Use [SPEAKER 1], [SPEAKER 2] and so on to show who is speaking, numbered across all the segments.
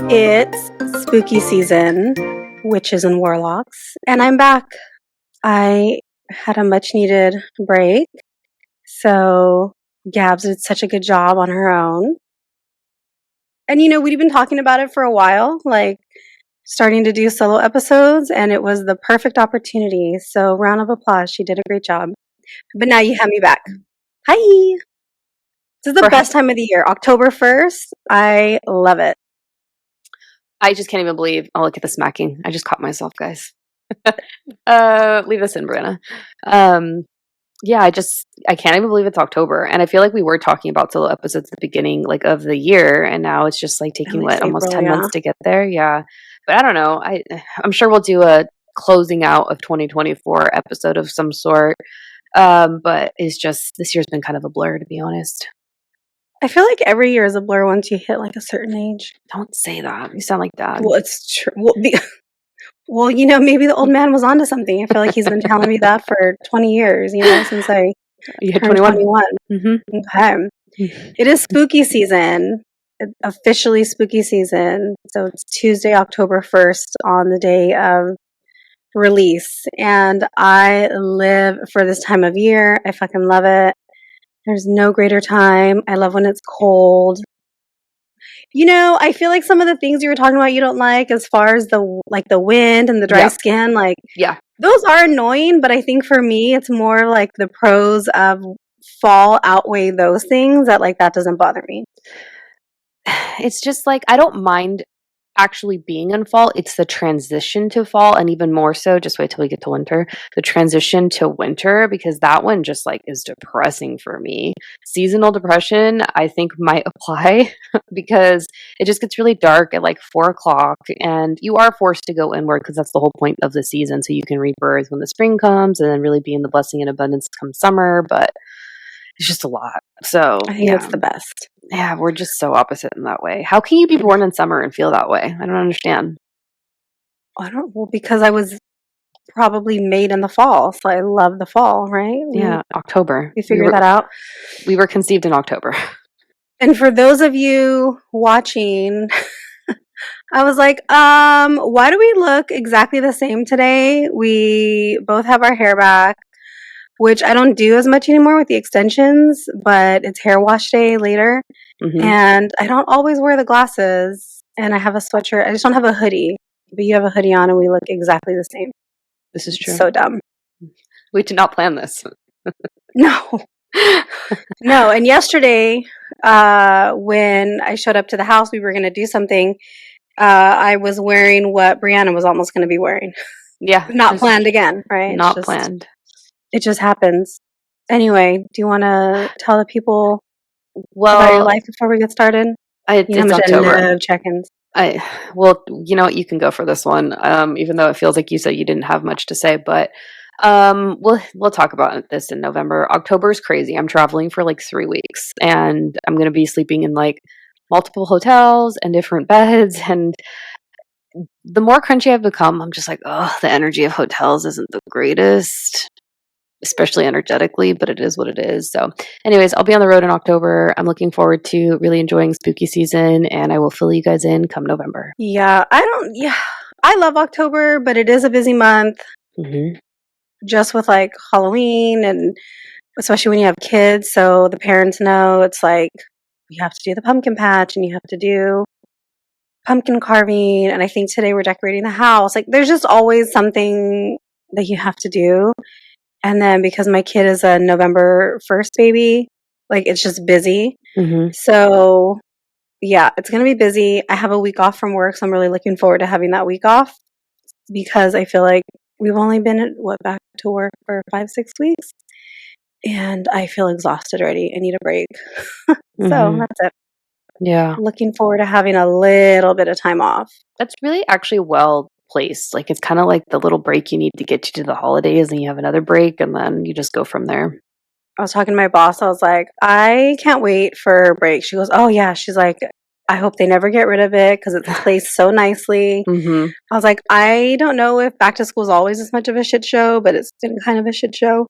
[SPEAKER 1] It's spooky season, witches and warlocks, and I'm back. I had a much needed break, so Gabs did such a good job on her own. And we'd been talking about it for a while, like starting to do solo episodes, and it was the perfect opportunity. So, round of applause. She did a great job. But now you have me back. Hi. This is the best time of the year. October 1st. I love it.
[SPEAKER 2] I just can't even believe. Oh, look at the smacking. I just caught myself, guys. Leave this in, Brianna. Yeah, I can't even believe it's October. And I feel like we were talking about solo episodes at the beginning of the year, and now it's just taking almost 10 months to get there. Yeah. But I don't know. I'm sure we'll do a closing out of 2024 episode of some sort. But it's just this year's been kind of a blur, to be honest.
[SPEAKER 1] I feel like every year is a blur once you hit a certain age.
[SPEAKER 2] Don't say that. You sound like Dad.
[SPEAKER 1] Well, it's true. Well, maybe the old man was onto something. I feel like he's been telling me that for 20 years, since I
[SPEAKER 2] hit 21.
[SPEAKER 1] Mm-hmm. Okay. It is spooky season, officially spooky season. So it's Tuesday, October 1st on the day of release. And I live for this time of year. I fucking love it. There's no greater time. I love when it's cold. I feel like some of the things you were talking about you don't like, as far as the wind and the dry skin,
[SPEAKER 2] yeah,
[SPEAKER 1] those are annoying, but I think for me it's more like the pros of fall outweigh those things, that doesn't bother me.
[SPEAKER 2] It's just I don't mind actually being in fall. It's the transition to fall, and even more so, just wait till we get to winter, the transition to winter, because that one just is depressing for me. Seasonal depression, I think, might apply because it just gets really dark at 4 o'clock, and you are forced to go inward because that's the whole point of the season, so you can rebirth when the spring comes and then really be in the blessing and abundance come summer. But it's just a lot. So
[SPEAKER 1] I think it's the best.
[SPEAKER 2] Yeah, we're just so opposite in that way. How can you be born in summer and feel that way? I don't understand.
[SPEAKER 1] Well, because I was probably made in the fall, so I love the fall, right?
[SPEAKER 2] Yeah, October.
[SPEAKER 1] We figured that out.
[SPEAKER 2] We were conceived in October.
[SPEAKER 1] And for those of you watching, I was like, why do we look exactly the same today? We both have our hair back, which I don't do as much anymore with the extensions, but it's hair wash day later. Mm-hmm. And I don't always wear the glasses, and I have a sweatshirt. I just don't have a hoodie, but you have a hoodie on and we look exactly the same.
[SPEAKER 2] This is true.
[SPEAKER 1] So dumb.
[SPEAKER 2] We did not plan this.
[SPEAKER 1] No. No. And yesterday, when I showed up to the house, we were going to do something. I was wearing what Brianna was almost going to be wearing.
[SPEAKER 2] Yeah.
[SPEAKER 1] Not planned again, right?
[SPEAKER 2] Not planned.
[SPEAKER 1] It just happens. Anyway, do you want to tell the people about your life before we get started?
[SPEAKER 2] It's October.
[SPEAKER 1] Check-ins.
[SPEAKER 2] You can go for this one. Even though it feels like you said you didn't have much to say, but we'll talk about this in November. October is crazy. I'm traveling for 3 weeks, and I'm going to be sleeping in multiple hotels and different beds. And the more crunchy I've become, I'm just the energy of hotels isn't the greatest, especially energetically, but it is what it is. So anyways, I'll be on the road in October. I'm looking forward to really enjoying spooky season, and I will fill you guys in come November.
[SPEAKER 1] Yeah, I love October, but it is a busy month.
[SPEAKER 2] Mm-hmm.
[SPEAKER 1] Just with Halloween, and especially when you have kids, so the parents know it's you have to do the pumpkin patch and you have to do pumpkin carving, and I think today we're decorating the house. There's just always something that you have to do. And then because my kid is a November 1st baby, it's just busy.
[SPEAKER 2] Mm-hmm.
[SPEAKER 1] So yeah, it's going to be busy. I have a week off from work, so I'm really looking forward to having that week off, because I feel like we've only been back to work for 5-6 weeks, and I feel exhausted already. I need a break. So that's it.
[SPEAKER 2] Yeah.
[SPEAKER 1] Looking forward to having a little bit of time off.
[SPEAKER 2] That's really actually well placed. It's kind of the little break you need to get you to the holidays, and you have another break, and then you just go from there.
[SPEAKER 1] I was talking to my boss. I was like, I can't wait for a break. She goes, oh yeah. She's like, I hope they never get rid of it because it's placed so nicely.
[SPEAKER 2] Mm-hmm.
[SPEAKER 1] I was like, I don't know if back to school is always as much of a shit show, but it's been kind of a shit show.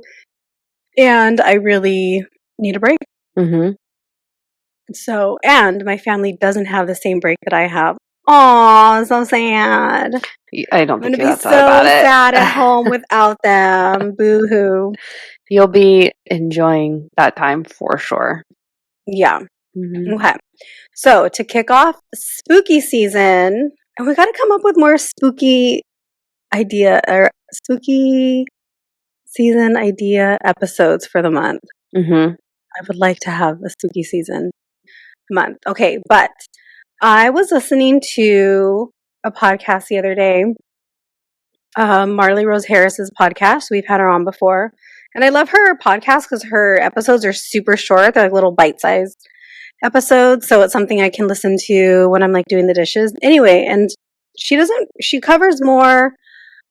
[SPEAKER 1] And I really need a break.
[SPEAKER 2] Mm-hmm.
[SPEAKER 1] So, and my family doesn't have the same break that I have. Aw, so sad.
[SPEAKER 2] I don't
[SPEAKER 1] I'm
[SPEAKER 2] think
[SPEAKER 1] gonna
[SPEAKER 2] you're
[SPEAKER 1] be
[SPEAKER 2] that sad about
[SPEAKER 1] so sad at
[SPEAKER 2] it.
[SPEAKER 1] home without them. Boo hoo.
[SPEAKER 2] You'll be enjoying that time for sure.
[SPEAKER 1] Yeah.
[SPEAKER 2] Hmm.
[SPEAKER 1] Okay. So to kick off spooky season, and we got to come up with more spooky season idea episodes for the month.
[SPEAKER 2] Hmm.
[SPEAKER 1] I would like to have a spooky season month. Okay, but I was listening to a podcast the other day, Marley Rose Harris's podcast. We've had her on before. And I love her podcast because her episodes are super short. They're like little bite-sized episodes. So it's something I can listen to when I'm like doing the dishes. Anyway, and she covers more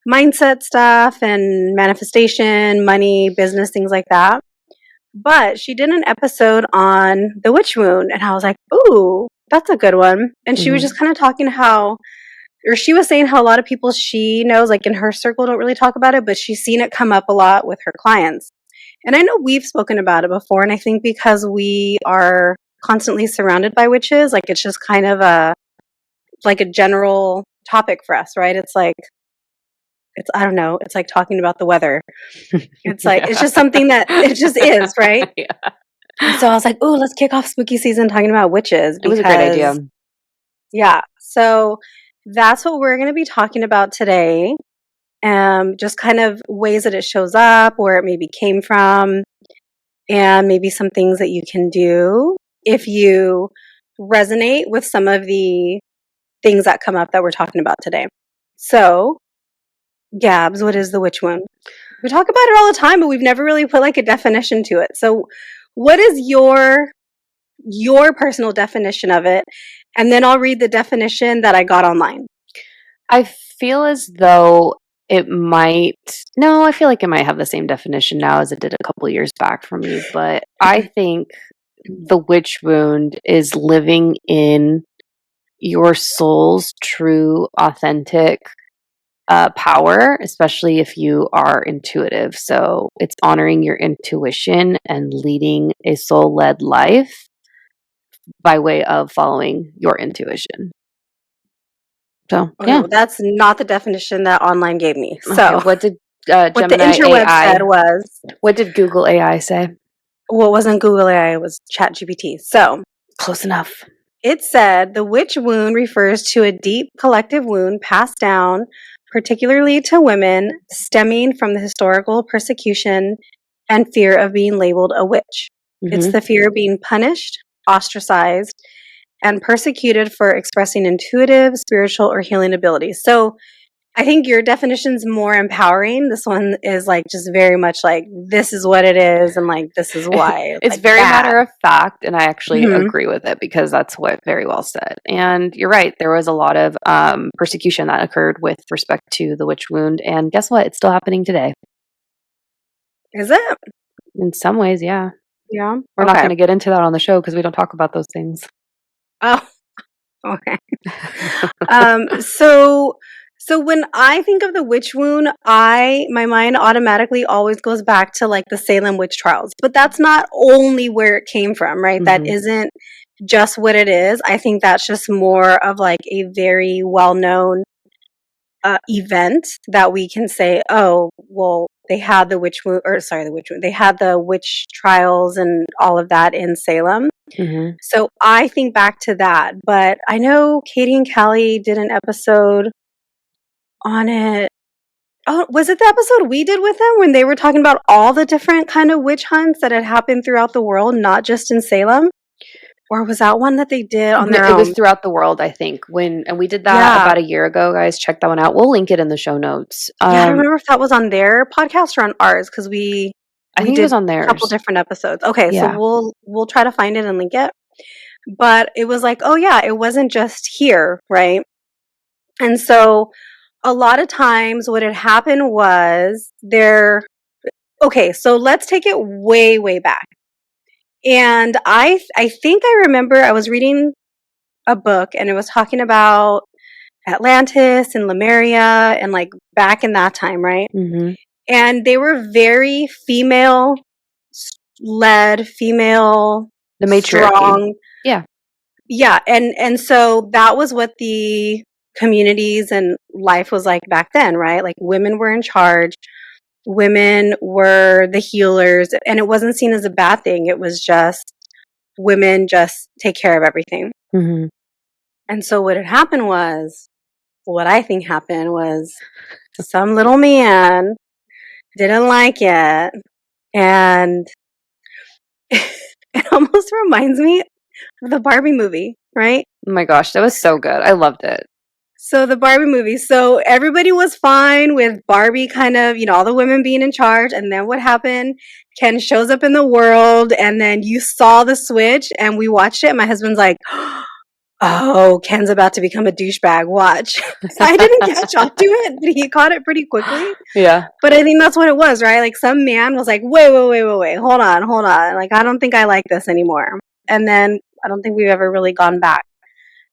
[SPEAKER 1] mindset stuff and manifestation, money, business, things like that. But she did an episode on the witch wound. And I was like, ooh, that's a good one. And she was
[SPEAKER 2] Hmm.
[SPEAKER 1] just kind of talking how or she was saying how a lot of people she knows, like in her circle, don't really talk about it, but she's seen it come up a lot with her clients. And I know we've spoken about it before, and I think because we are constantly surrounded by witches, like it's just kind of a general topic for us, right? It's like it's I don't know, it's like talking about the weather. It's like it's
[SPEAKER 2] Yeah.
[SPEAKER 1] just something that it just is, right?
[SPEAKER 2] Yeah.
[SPEAKER 1] And so I was like, "Oh, let's kick off spooky season talking about witches
[SPEAKER 2] It was a great idea.
[SPEAKER 1] because yeah." So that's what we're going to be talking about today. Just kind of ways that it shows up, where it maybe came from, and maybe some things that you can do if you resonate with some of the things that come up that we're talking about today. So, Gabs, what is the witch wound? We talk about it all the time, but we've never really put like a definition to it. So, what is your personal definition of it? And then I'll read the definition that I got online.
[SPEAKER 2] I feel as though it might. No, I feel like it might have the same definition now as it did a couple years back for me. But I think the witch wound is living in your soul's true, authentic power, especially if you are intuitive. So it's honoring your intuition and leading a soul led life by way of following your intuition. So,
[SPEAKER 1] Okay,
[SPEAKER 2] yeah.
[SPEAKER 1] well, that's not the definition that online gave me.
[SPEAKER 2] Okay.
[SPEAKER 1] So,
[SPEAKER 2] What did
[SPEAKER 1] what the
[SPEAKER 2] Gemini
[SPEAKER 1] interweb said
[SPEAKER 2] AI,
[SPEAKER 1] was,
[SPEAKER 2] what did Google AI say?
[SPEAKER 1] well, it wasn't Google AI, it was ChatGPT. So,
[SPEAKER 2] Close enough.
[SPEAKER 1] it said the witch wound refers to a deep collective wound passed down, particularly to women, stemming from the historical persecution and fear of being labeled a witch. It's
[SPEAKER 2] Hmm.
[SPEAKER 1] the fear of being punished, ostracized, and persecuted for expressing intuitive, spiritual, or healing abilities. So, I think your definition's more empowering. This one is like just very much like this is what it is and like this is why. It's
[SPEAKER 2] It's
[SPEAKER 1] like
[SPEAKER 2] very
[SPEAKER 1] bad.
[SPEAKER 2] matter of fact, and I actually
[SPEAKER 1] Mhm.
[SPEAKER 2] agree with it because that's what very well said. And you're right, there was a lot of persecution that occurred with respect to the witch wound, and guess what? It's still happening today.
[SPEAKER 1] Is it?
[SPEAKER 2] In some ways, yeah.
[SPEAKER 1] Yeah.
[SPEAKER 2] We're not
[SPEAKER 1] Okay.
[SPEAKER 2] going to get into that on the show because we don't talk about those things.
[SPEAKER 1] Oh, okay. Um, so so when I think of the witch wound, my mind automatically always goes back to like the Salem witch trials. But that's not only where it came from, right? That
[SPEAKER 2] Hmm.
[SPEAKER 1] isn't just what it is. I think that's just more of like a very well-known event that we can say, oh, well, they had the witch wound, or sorry, the witch wound. They had the witch trials and all of that in Salem.
[SPEAKER 2] Hmm.
[SPEAKER 1] So I think back to that, but I know Katie and Callie did an episode on it. Oh, was it the episode we did with them when they were talking about all the different kind of witch hunts that had happened throughout the world, not just in Salem? Or was that one that they did on their
[SPEAKER 2] It was
[SPEAKER 1] own?
[SPEAKER 2] throughout the world, I think. And we did that
[SPEAKER 1] Yeah.
[SPEAKER 2] about a year ago, guys. Check that one out. We'll link it in the show notes.
[SPEAKER 1] Yeah, I don't remember if that was on their podcast or on ours because
[SPEAKER 2] I
[SPEAKER 1] we
[SPEAKER 2] think it
[SPEAKER 1] did
[SPEAKER 2] was on
[SPEAKER 1] a couple
[SPEAKER 2] theirs.
[SPEAKER 1] different episodes. Okay, so
[SPEAKER 2] Yeah.
[SPEAKER 1] we'll try to find it and link it. But it was like, oh yeah, it wasn't just here, right? And so a lot of times what had happened was okay, so let's take it way, way back. And I think I remember I was reading a book and it was talking about Atlantis and Lemuria and like back in that time, right?
[SPEAKER 2] Hmm.
[SPEAKER 1] And they were very female led, female
[SPEAKER 2] The matriarchy.
[SPEAKER 1] strong.
[SPEAKER 2] Yeah.
[SPEAKER 1] Yeah, and so that was what the communities and life was like back then, right? Like women were in charge, women were the healers, and it wasn't seen as a bad thing. It was just women just take care of everything.
[SPEAKER 2] Mm-hmm.
[SPEAKER 1] And so what had happened was, what I think happened was some little man didn't like it, and it almost reminds me of the Barbie movie, right?
[SPEAKER 2] Oh my gosh, that was so good. I loved it.
[SPEAKER 1] So the Barbie movie. So everybody was fine with Barbie kind of, all the women being in charge. And then what happened? Ken shows up in the world, and then you saw the switch, and we watched it. And my husband's like, oh, Ken's about to become a douchebag. Watch. I didn't catch on to it, but he caught it pretty quickly.
[SPEAKER 2] Yeah.
[SPEAKER 1] But I think that's what it was, right? Like some man was like, wait, hold on. Like, I don't think I like this anymore. And then I don't think we've ever really gone back.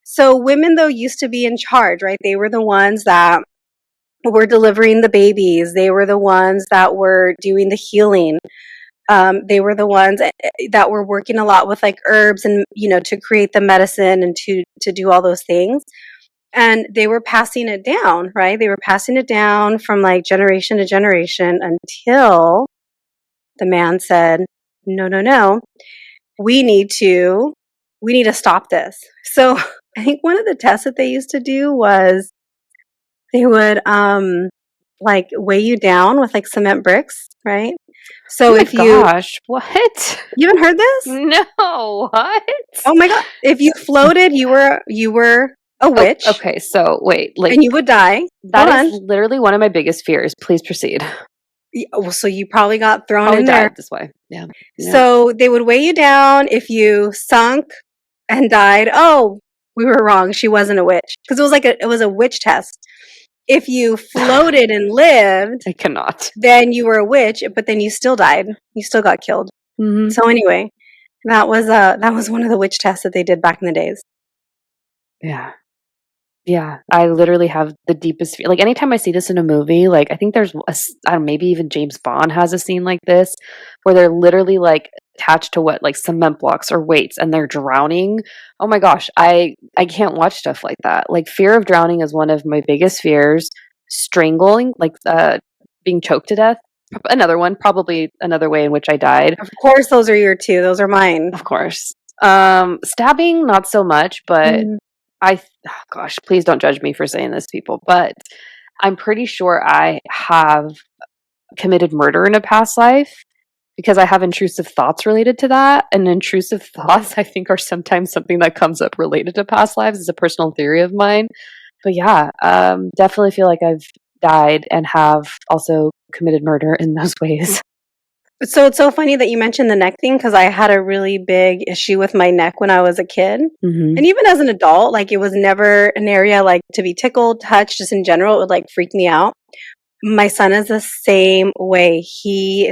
[SPEAKER 1] So women, though, used to be in charge, right? They were the ones that were delivering the babies. They were the ones that were doing the healing. They were the ones that were working a lot with like herbs and, to create the medicine and to do all those things. And they were passing it down, right? They were passing it down from like generation to generation until the man said, no, we need to stop this. So I think one of the tests that they used to do was they would like weigh you down with like cement bricks, right? So
[SPEAKER 2] Oh my
[SPEAKER 1] if you
[SPEAKER 2] gosh, what?
[SPEAKER 1] you haven't heard this?
[SPEAKER 2] No, what?
[SPEAKER 1] Oh my god. If you floated, you were a
[SPEAKER 2] Oh,
[SPEAKER 1] witch
[SPEAKER 2] okay, so wait, like
[SPEAKER 1] and you would die.
[SPEAKER 2] that
[SPEAKER 1] Hold
[SPEAKER 2] is
[SPEAKER 1] on.
[SPEAKER 2] literally one of my biggest fears. Please proceed.
[SPEAKER 1] So you probably got thrown
[SPEAKER 2] Probably
[SPEAKER 1] in there.
[SPEAKER 2] died this way. Yeah. Yeah.
[SPEAKER 1] So they would weigh you down if you sunk and died. Oh, we were wrong. She wasn't a witch because it was a witch test. If you floated and lived,
[SPEAKER 2] I cannot.
[SPEAKER 1] then you were a witch, but then you still died. You still got killed.
[SPEAKER 2] Mm-hmm.
[SPEAKER 1] So anyway, that was one of the witch tests that they did back in the days.
[SPEAKER 2] Yeah. Yeah, I literally have the deepest fear. Like anytime I see this in a movie, like I think there's I don't know, maybe even James Bond has a scene like this where they're literally like attached to what like cement blocks or weights and they're drowning. Oh my gosh, I can't watch stuff like that. Like fear of drowning is one of my biggest fears. Strangling, like being choked to death. Another one, probably another way in which I died.
[SPEAKER 1] Of course, those are your two. Those are mine.
[SPEAKER 2] Of course. Stabbing, not so much, but oh gosh, please don't judge me for saying this, people, but I'm pretty sure I have committed murder in a past life because I have intrusive thoughts related to that. And intrusive thoughts, I think, are sometimes something that comes up related to past lives. It's a personal theory of mine. But yeah, definitely feel like I've died and have also committed murder in those ways.
[SPEAKER 1] So it's so funny that you mentioned the neck thing because I had a really big issue with my neck when I was a kid.
[SPEAKER 2] Mm-hmm.
[SPEAKER 1] And even as an adult, like it was never an area like to be tickled, touched, just in general, it would like freak me out. My son is the same way. He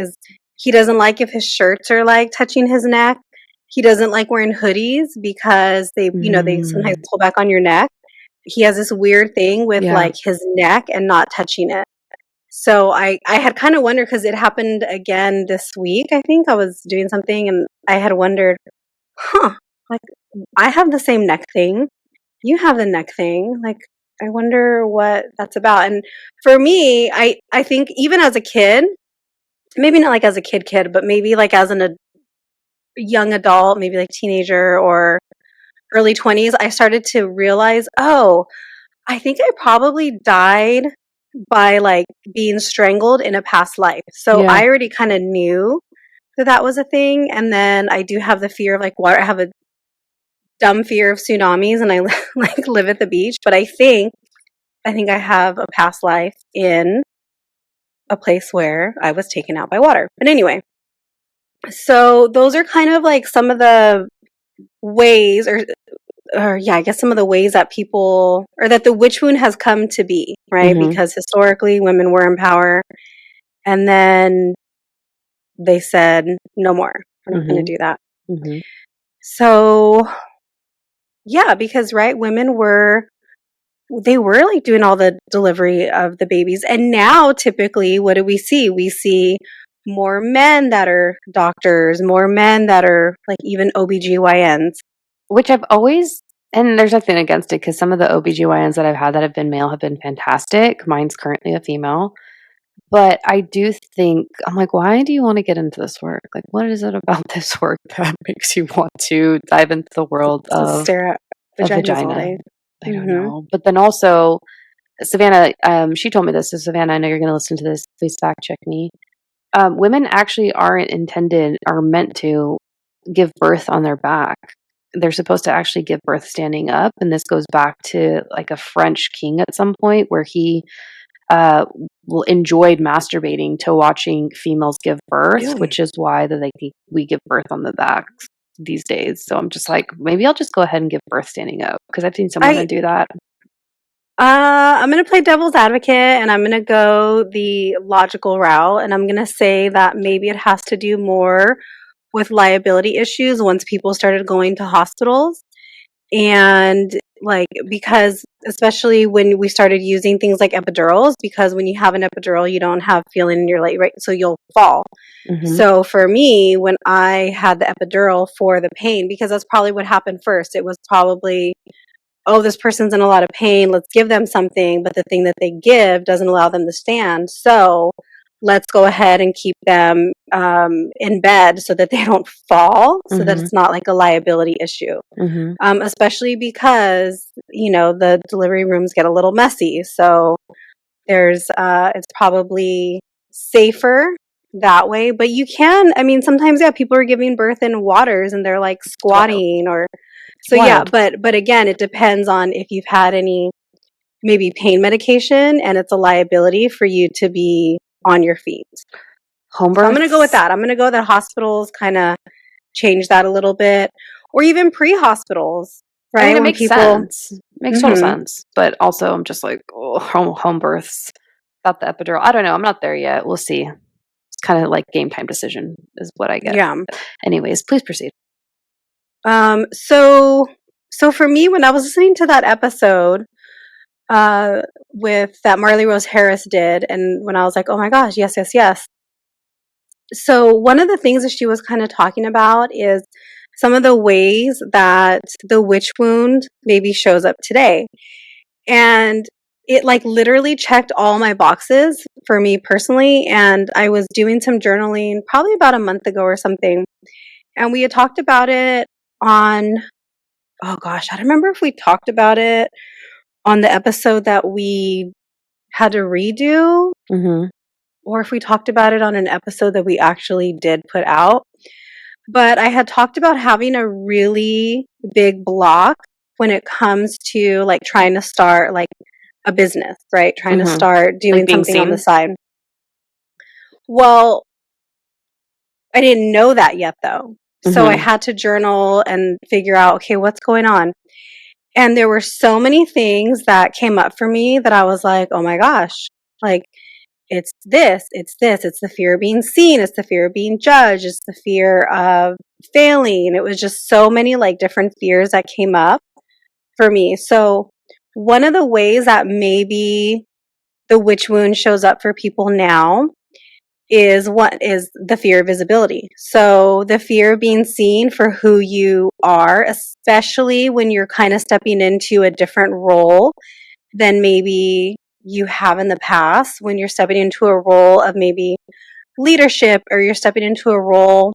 [SPEAKER 1] doesn't like if his shirts are like touching his neck. He doesn't like wearing hoodies because they sometimes pull back on your neck. He has this weird thing with like his neck and not touching it. So I had kind of wondered because it happened again this week. I think I was doing something and I had wondered, like I have the same neck thing. You have the neck thing. Like I wonder what that's about. And for me, I think even as a kid, maybe not like as a kid, but maybe like as a young adult, maybe like teenager or early 20s, I started to realize, oh, I think I probably died by like being strangled in a past life. So I already kind of knew that was a thing. And then I do have the fear of like water. I have a dumb fear of tsunamis and I like live at the beach. But I think I have a past life in a place where I was taken out by water. But anyway, so those are kind of like some of the ways or yeah, I guess some of the ways that people or that the witch wound has come to be, right?
[SPEAKER 2] Mm-hmm.
[SPEAKER 1] Because historically women were in power and then they said no more. We're not going to do that.
[SPEAKER 2] Mm-hmm.
[SPEAKER 1] So yeah, because right, women were like doing all the delivery of the babies. And now typically what do we see? We see more men that are doctors, more men that are like even OBGYNs.
[SPEAKER 2] Which I've always, and there's nothing against it because some of the OBGYNs that I've had that have been male have been fantastic. Mine's currently a female. But I do think, I'm like, why do you want to get into this work? Like, what is it about this work that makes you want to dive into the world
[SPEAKER 1] To
[SPEAKER 2] of
[SPEAKER 1] stare at
[SPEAKER 2] a
[SPEAKER 1] vaginas all
[SPEAKER 2] vagina?
[SPEAKER 1] day.
[SPEAKER 2] I don't
[SPEAKER 1] Mm-hmm.
[SPEAKER 2] know. But then also, Savannah, she told me this. So, Savannah, I know you're going to listen to this. Please fact check me. Women actually aren't intended or meant to give birth on their back. They're supposed to actually give birth standing up. And this goes back to like a French king at some point where he uh, enjoyed masturbating to watching females give birth,
[SPEAKER 1] Really?
[SPEAKER 2] which is why we give birth on the back these days. So I'm just like, maybe I'll just go ahead and give birth standing up because I've seen some
[SPEAKER 1] I
[SPEAKER 2] women do that.
[SPEAKER 1] I'm gonna play devil's advocate and I'm gonna go the logical route and I'm gonna say that maybe it has to do more with liability issues once people started going to hospitals. And like, because especially when we started using things like epidurals, because when you have an epidural, you don't have feeling in your leg, right? So you'll fall.
[SPEAKER 2] Hmm.
[SPEAKER 1] So for me, when I had the epidural for the pain, because that's probably what happened first, it was probably, oh, this person's in a lot of pain. Let's give them something. But the thing that they give doesn't allow them to stand. So let's go ahead and keep them in bed so that they don't fall, so that
[SPEAKER 2] Hmm.
[SPEAKER 1] it's not like a liability issue.
[SPEAKER 2] Hmm.
[SPEAKER 1] Especially because, the delivery rooms get a little messy. So it's probably safer that way. But you can, I mean, sometimes, yeah, people are giving birth in waters and they're like
[SPEAKER 2] It's wild.
[SPEAKER 1] squatting or,
[SPEAKER 2] It's
[SPEAKER 1] so yeah,
[SPEAKER 2] wild.
[SPEAKER 1] but again, it depends on if you've had any maybe pain medication and it's a liability for you to be on your feet.
[SPEAKER 2] Home
[SPEAKER 1] So I'm going to go with
[SPEAKER 2] births.
[SPEAKER 1] that. I'm going to go that hospitals kind of change that a little bit, or even pre-hospitals,
[SPEAKER 2] I mean,
[SPEAKER 1] right?
[SPEAKER 2] it
[SPEAKER 1] When
[SPEAKER 2] makes
[SPEAKER 1] people,
[SPEAKER 2] sense. It makes total
[SPEAKER 1] hmm
[SPEAKER 2] sense. But also, I'm just like, oh, home births. About the epidural. I don't know. I'm not there yet. We'll see. It's kind of like game time decision is what I get.
[SPEAKER 1] yeah.
[SPEAKER 2] Anyways, please proceed.
[SPEAKER 1] So for me, when I was listening to that episode, uh, with that Marley Rose Harris did, and when I was like, oh my gosh, yes, yes, yes. So one of the things that she was kind of talking about is some of the ways that the witch wound maybe shows up today. And it like literally checked all my boxes for me personally. And I was doing some journaling probably about a month ago or something. And we had talked about it on, oh gosh, I don't remember if we talked about it on the episode that we had to redo
[SPEAKER 2] Hmm.
[SPEAKER 1] or if we talked about it on an episode that we actually did put out. But I had talked about having a really big block when it comes to like trying to start like a business, right? Trying to
[SPEAKER 2] Hmm.
[SPEAKER 1] start
[SPEAKER 2] Like
[SPEAKER 1] doing
[SPEAKER 2] being
[SPEAKER 1] something on the
[SPEAKER 2] seen.
[SPEAKER 1] side. Well, I didn't know that yet though. So I
[SPEAKER 2] Hmm.
[SPEAKER 1] had to journal and figure out, okay, what's going on? And there were so many things that came up for me that I was like, oh my gosh, like it's this, it's this, it's the fear of being seen, it's the fear of being judged, it's the fear of failing. It was just so many like different fears that came up for me. So one of the ways that maybe the witch wound shows up for people now is the fear of visibility. So the fear of being seen for who you are, especially when you're kind of stepping into a different role than maybe you have in the past, when you're stepping into a role of maybe leadership or you're stepping into a role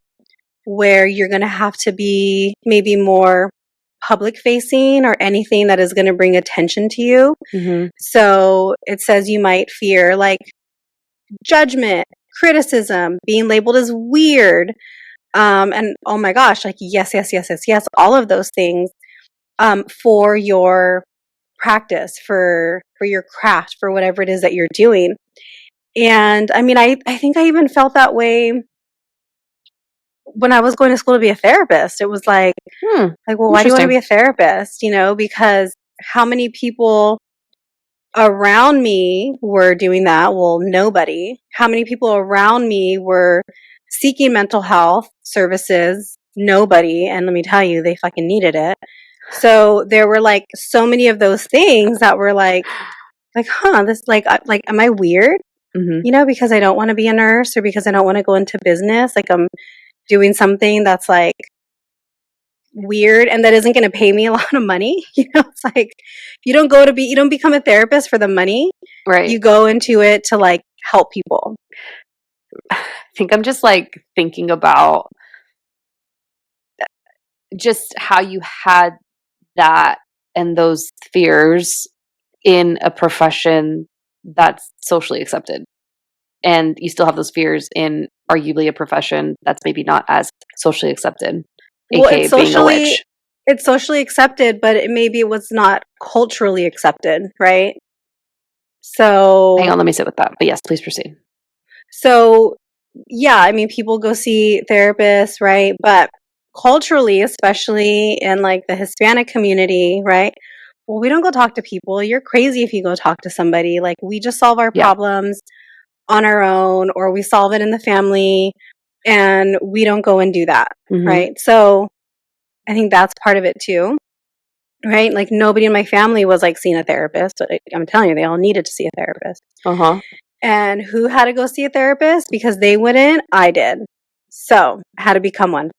[SPEAKER 1] where you're going to have to be maybe more public facing or anything that is going to bring attention to you.
[SPEAKER 2] Hmm.
[SPEAKER 1] So it says you might fear like judgment, criticism, being labeled as weird. And oh my gosh, like yes, yes, yes, yes, yes, all of those things for your practice, for your craft, for whatever it is that you're doing. And I mean, I think I even felt that way when I was going to school to be a therapist. It was
[SPEAKER 2] Hmm.
[SPEAKER 1] like, well, why do you want to
[SPEAKER 2] Interesting.
[SPEAKER 1] be a therapist? Because how many people around me were doing that? Well, nobody. How many people around me were seeking mental health services? Nobody. And let me tell you, they fucking needed it. So there were like so many of those things that were like, huh, this like, am I weird?
[SPEAKER 2] Mhm.
[SPEAKER 1] you know, because I don't want to be a nurse or because I don't want to go into business. Like I'm doing something that's like weird and that isn't going to pay me a lot of money. You know, it's like you don't become a therapist for the money.
[SPEAKER 2] Right.
[SPEAKER 1] You go into it to like help people.
[SPEAKER 2] I think I'm just like thinking about just how you had that and those fears in a profession that's socially accepted. And you still have those fears in arguably a profession that's maybe not as socially accepted,
[SPEAKER 1] Well,
[SPEAKER 2] aka being a witch.
[SPEAKER 1] it's socially accepted, but maybe it was not culturally accepted, right?
[SPEAKER 2] Hang
[SPEAKER 1] So
[SPEAKER 2] on, let me sit with that. But yes, please proceed.
[SPEAKER 1] So, yeah, I mean, people go see therapists, right? But culturally, especially in like the Hispanic community, right? Well, we don't go talk to people. You're crazy if you go talk to somebody. Like, we just solve our
[SPEAKER 2] Yeah.
[SPEAKER 1] problems on our own, or we solve it in the family, and we don't go and do that,
[SPEAKER 2] Mhm.
[SPEAKER 1] right? So, I think that's part of it too, right? Like, nobody in my family was like seeing a therapist, but I'm telling you, they all needed to see a therapist.
[SPEAKER 2] Uh-huh.
[SPEAKER 1] And who had to go see a therapist? Because they wouldn't, I did. So I had to become one.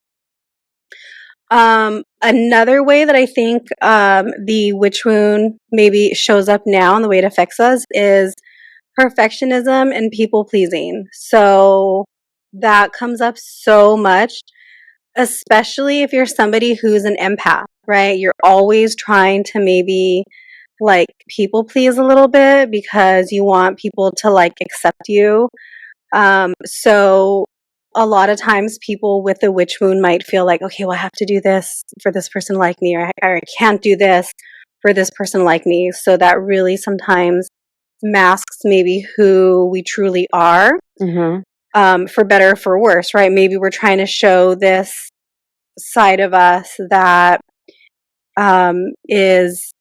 [SPEAKER 1] Another way that I think the witch wound maybe shows up now and the way it affects us is perfectionism and people pleasing. So that comes up so much, especially if you're somebody who's an empath, right? You're always trying to maybe like people please a little bit because you want people to like accept you. So a lot of times people with the witch wound might feel like, okay, well, I have to do this for this person like me, or I can't do this for this person like me. So that really sometimes masks maybe who we truly are,
[SPEAKER 2] Mhm.
[SPEAKER 1] for better or for worse, right? Maybe we're trying to show this side of us that is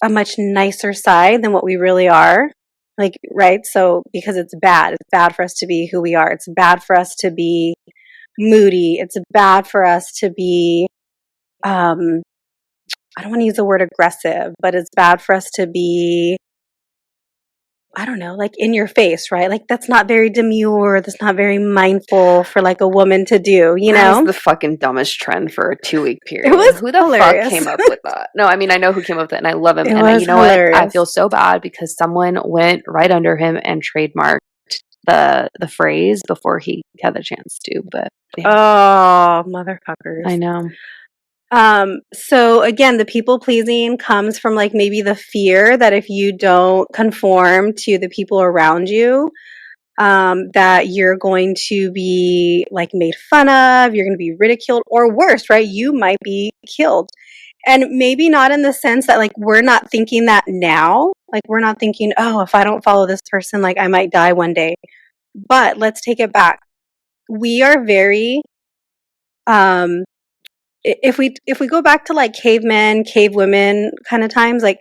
[SPEAKER 1] a much nicer side than what we really are. Like, right? So, because it's bad. It's bad for us to be who we are. It's bad for us to be moody. It's bad for us to be, um, I don't want to use the word aggressive, but it's bad for us to be, I don't know, like in your face, right? Like, that's not very demure. That's not very mindful for like a woman to do, you
[SPEAKER 2] That is
[SPEAKER 1] know?
[SPEAKER 2] the fucking dumbest trend for a 2-week
[SPEAKER 1] It
[SPEAKER 2] period.
[SPEAKER 1] was
[SPEAKER 2] Who the fuck
[SPEAKER 1] hilarious.
[SPEAKER 2] came up with that? No, I mean, I know who came up with it and I love him.
[SPEAKER 1] It
[SPEAKER 2] And
[SPEAKER 1] was
[SPEAKER 2] you know what? I
[SPEAKER 1] hilarious.
[SPEAKER 2] feel so bad because someone went right under him and trademarked the phrase before he had the chance to. But yeah,
[SPEAKER 1] Oh, motherfuckers.
[SPEAKER 2] I know.
[SPEAKER 1] So again, the people pleasing comes from like maybe the fear that if you don't conform to the people around you, that you're going to be like made fun of, you're going to be ridiculed, or worse, right? You might be killed. And maybe not in the sense that like we're not thinking that now. Like we're not thinking, oh, if I don't follow this person, like I might die one day. But let's take it back. We are very um if we go back to like cavemen, cave women kind of times, like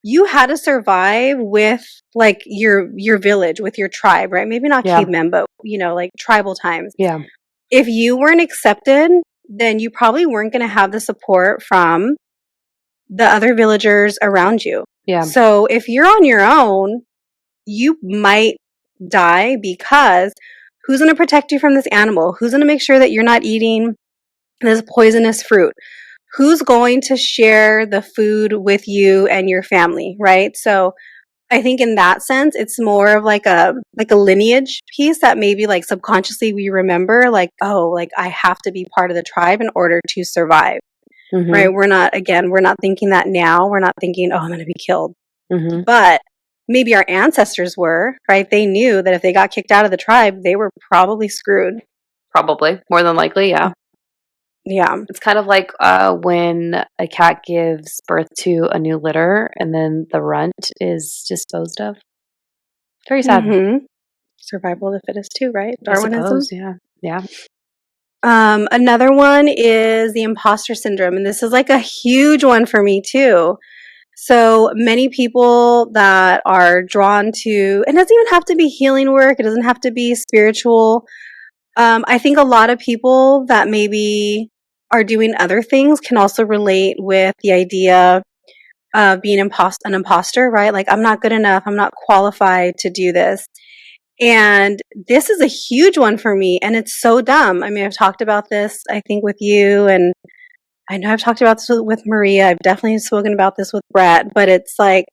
[SPEAKER 1] you had to survive with like your village, with your tribe, right? Maybe not
[SPEAKER 2] Yeah.
[SPEAKER 1] cavemen, but you know, like tribal times.
[SPEAKER 2] Yeah.
[SPEAKER 1] If you weren't accepted, then you probably weren't going to have the support from the other villagers around you.
[SPEAKER 2] Yeah.
[SPEAKER 1] So if you're on your own, you might die because who's going to protect you from this animal? Who's going to make sure that you're not eating this poisonous fruit? Who's going to share the food with you and your family, right? So I think in that sense, it's more of like a lineage piece that maybe like subconsciously we remember, like, oh, like I have to be part of the tribe in order to survive, right?
[SPEAKER 2] Mhm.
[SPEAKER 1] We're not thinking that now. We're not thinking, oh, I'm going to be killed.
[SPEAKER 2] Mhm.
[SPEAKER 1] But maybe our ancestors were, right? They knew that if they got kicked out of the tribe, they were probably screwed.
[SPEAKER 2] Probably. More than likely, yeah.
[SPEAKER 1] Yeah.
[SPEAKER 2] It's kind of like when a cat gives birth to a new litter and then the runt is disposed of. Very sad.
[SPEAKER 1] Mm-hmm. Survival of the fittest too, right?
[SPEAKER 2] I
[SPEAKER 1] Darwinism.
[SPEAKER 2] suppose, yeah. Yeah.
[SPEAKER 1] Another one is the imposter syndrome, and this is like a huge one for me too. So many people that are drawn to, it doesn't even have to be healing work, it doesn't have to be spiritual. I think a lot of people that maybe are doing other things can also relate with the idea of being an imposter, right? Like, I'm not good enough, I'm not qualified to do this. And this is a huge one for me, and it's so dumb. I mean, I've talked about this, I think, with you, and I know I've talked about this with Maria. I've definitely spoken about this with Brett, but it's like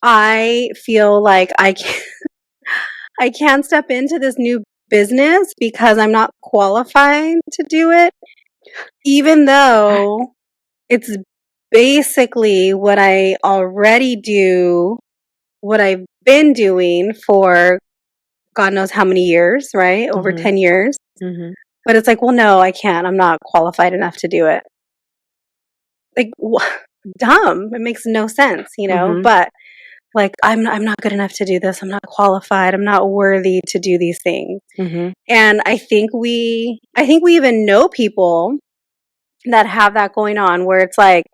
[SPEAKER 1] I feel like I can't step into this new business because I'm not qualified to do it, even though it's basically what I already do, what I've been doing for God knows how many years, right? Over
[SPEAKER 2] Mhm.
[SPEAKER 1] 10 years.
[SPEAKER 2] Mhm.
[SPEAKER 1] But it's like, well, no, I can't. I'm not qualified enough to do it. Like, dumb. It makes no sense,
[SPEAKER 2] Mhm.
[SPEAKER 1] But like, I'm not good enough to do this. I'm not qualified. I'm not worthy to do these things.
[SPEAKER 2] Mhm.
[SPEAKER 1] And I think we even know people that have that going on where it's like,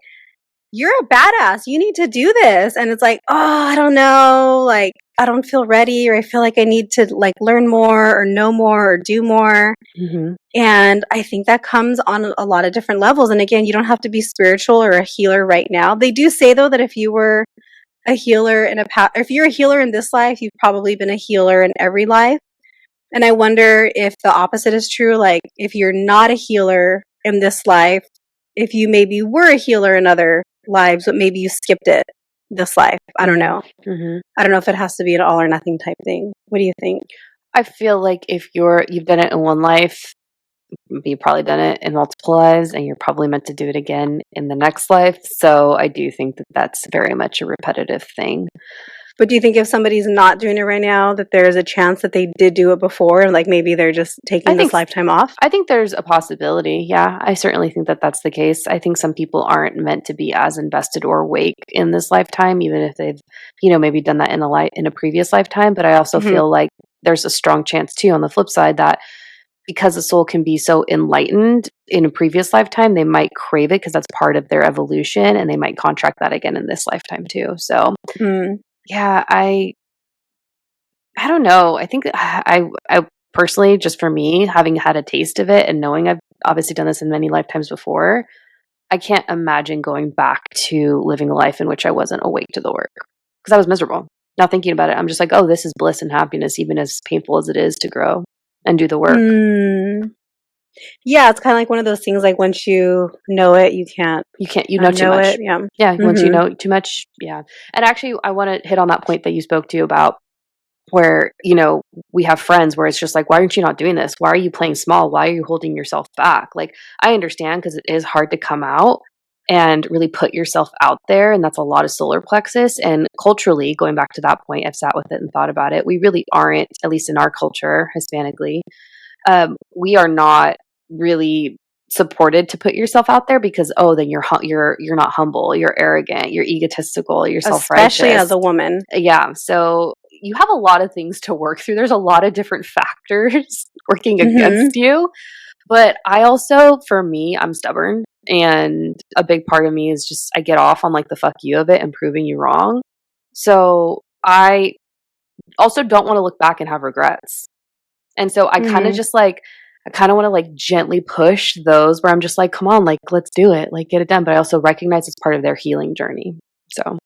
[SPEAKER 1] you're a badass. You need to do this. And it's like, oh, I don't know. Like, I don't feel ready, or I feel like I need to like learn more or know more or do more.
[SPEAKER 2] Mhm.
[SPEAKER 1] And I think that comes on a lot of different levels. And again, you don't have to be spiritual or a healer right now. They do say though that if you were a healer if you're a healer in this life, you've probably been a healer in every life. And I wonder if the opposite is true. Like, if you're not a healer in this life, if you maybe were a healer in other lives, but maybe you skipped it this life. I don't
[SPEAKER 2] Mhm.
[SPEAKER 1] know.
[SPEAKER 2] Mhm.
[SPEAKER 1] I don't know if it has to be an all or nothing type thing. What do you think?
[SPEAKER 2] I feel like if you've done it in one life, you've probably done it in multiple lives, and you're probably meant to do it again in the next life. So I do think that that's very much a repetitive thing.
[SPEAKER 1] But do you think if somebody's not doing it right now, that there's a chance that they did do it before, and like maybe they're just
[SPEAKER 2] I
[SPEAKER 1] taking
[SPEAKER 2] think
[SPEAKER 1] this lifetime off?
[SPEAKER 2] I think there's a possibility. Yeah, I certainly think that that's the case. I think some people aren't meant to be as invested or awake in this lifetime, even if they've, maybe done that in a previous lifetime. But I also
[SPEAKER 1] Hmm.
[SPEAKER 2] feel like there's a strong chance too, on the flip side, that because a soul can be so enlightened in a previous lifetime, they might crave it because that's part of their evolution, and they might contract that again in this lifetime too. So
[SPEAKER 1] Mm.
[SPEAKER 2] yeah, I don't know. I think I personally, just for me, having had a taste of it and knowing I've obviously done this in many lifetimes before, I can't imagine going back to living a life in which I wasn't awake to the work, because I was miserable. Now thinking about it, I'm just like, oh, this is bliss and happiness, even as painful as it is to grow and do the work.
[SPEAKER 1] Mm. Yeah, it's kind of like one of those things. Like once you know it, you can't
[SPEAKER 2] You can't, you know too
[SPEAKER 1] unknow it.
[SPEAKER 2] much.
[SPEAKER 1] Yeah.
[SPEAKER 2] Yeah, once you
[SPEAKER 1] Hmm.
[SPEAKER 2] know too much, yeah. And actually, I want to hit on that point that you spoke to about where, we have friends where it's just like, why aren't you not doing this? Why are you playing small? Why are you holding yourself back? Like, I understand because it is hard to come out and really put yourself out there. And that's a lot of solar plexus. And culturally, going back to that point, I've sat with it and thought about it. We really aren't, at least in our culture, Hispanically, we are not really supported to put yourself out there because, oh, then you're not humble, you're arrogant, you're egotistical, you're
[SPEAKER 1] Especially as
[SPEAKER 2] self-righteous.
[SPEAKER 1] a woman.
[SPEAKER 2] Yeah, so you have a lot of things to work through. There's a lot of different factors working
[SPEAKER 1] Hmm.
[SPEAKER 2] against you. But I also, for me, I'm stubborn. And a big part of me is just, I get off on like the fuck you of it and proving you wrong. So I also don't want to look back and have regrets. And so
[SPEAKER 1] Hmm.
[SPEAKER 2] I kind of want to like gently push those where I'm just like, come on, like, let's do it, like, get it done. But I also recognize it's part of their healing journey. So,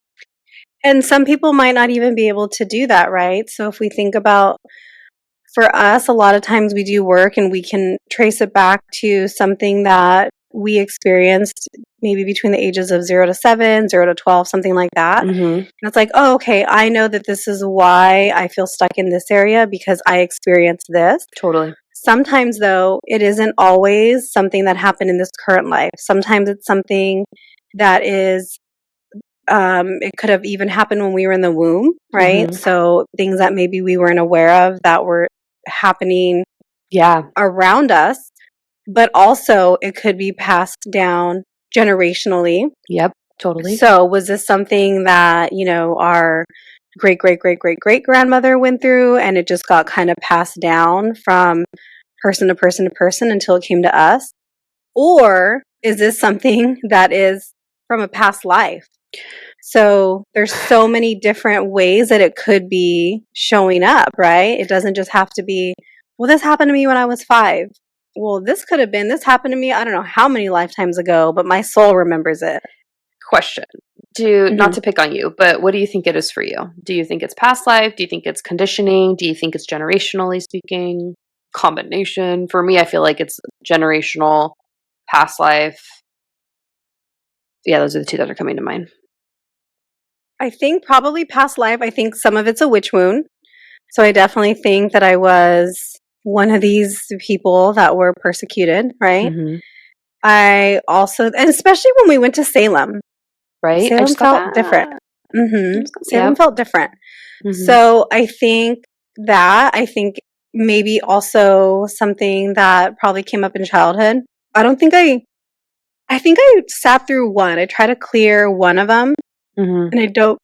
[SPEAKER 1] And some people might not even be able to do that, right? So if we think about, for us, a lot of times we do work and we can trace it back to something that we experienced maybe between the ages of 0 to 7, 0 to 12, something like that.
[SPEAKER 2] hmm,
[SPEAKER 1] And it's like, oh, okay, I know that this is why I feel stuck in this area because I experienced this.
[SPEAKER 2] totally.
[SPEAKER 1] Sometimes, though, it isn't always something that happened in this current life. Sometimes it's something that is, it could have even happened when we were in the womb, right?
[SPEAKER 2] Hmm.
[SPEAKER 1] So things that maybe we weren't aware of that were happening
[SPEAKER 2] Yeah.
[SPEAKER 1] around us, but also it could be passed down generationally.
[SPEAKER 2] Yep. Totally.
[SPEAKER 1] So was this something that, our great great great great great grandmother went through and it just got kind of passed down from person to person to person until it came to us? Or is this something that is from a past life? So there's so many different ways that it could be showing up, right? It doesn't just have to be, well, this happened to me when I was 5. Well, this happened to me, I don't know how many lifetimes ago, but my soul remembers it.
[SPEAKER 2] Question. not
[SPEAKER 1] Mhm.
[SPEAKER 2] to pick on you, but what do you think it is for you? Do you think it's past life? Do you think it's conditioning? Do you think it's generationally speaking? Combination? For me, I feel like it's generational, past life. Yeah, those are the two that are coming to mind.
[SPEAKER 1] I think probably past life. I think some of it's a witch wound. So I definitely think that I was one of these people that were persecuted, right?
[SPEAKER 2] Mhm.
[SPEAKER 1] I also, and especially when we went to Salem,
[SPEAKER 2] Right? I
[SPEAKER 1] Salem
[SPEAKER 2] just got
[SPEAKER 1] felt different.
[SPEAKER 2] that.
[SPEAKER 1] Salem
[SPEAKER 2] Yep.
[SPEAKER 1] felt different.
[SPEAKER 2] Mhm.
[SPEAKER 1] So I think maybe also something that probably came up in childhood. I don't think I think I sat through one. I tried to clear one of them
[SPEAKER 2] Mhm.
[SPEAKER 1] and I don't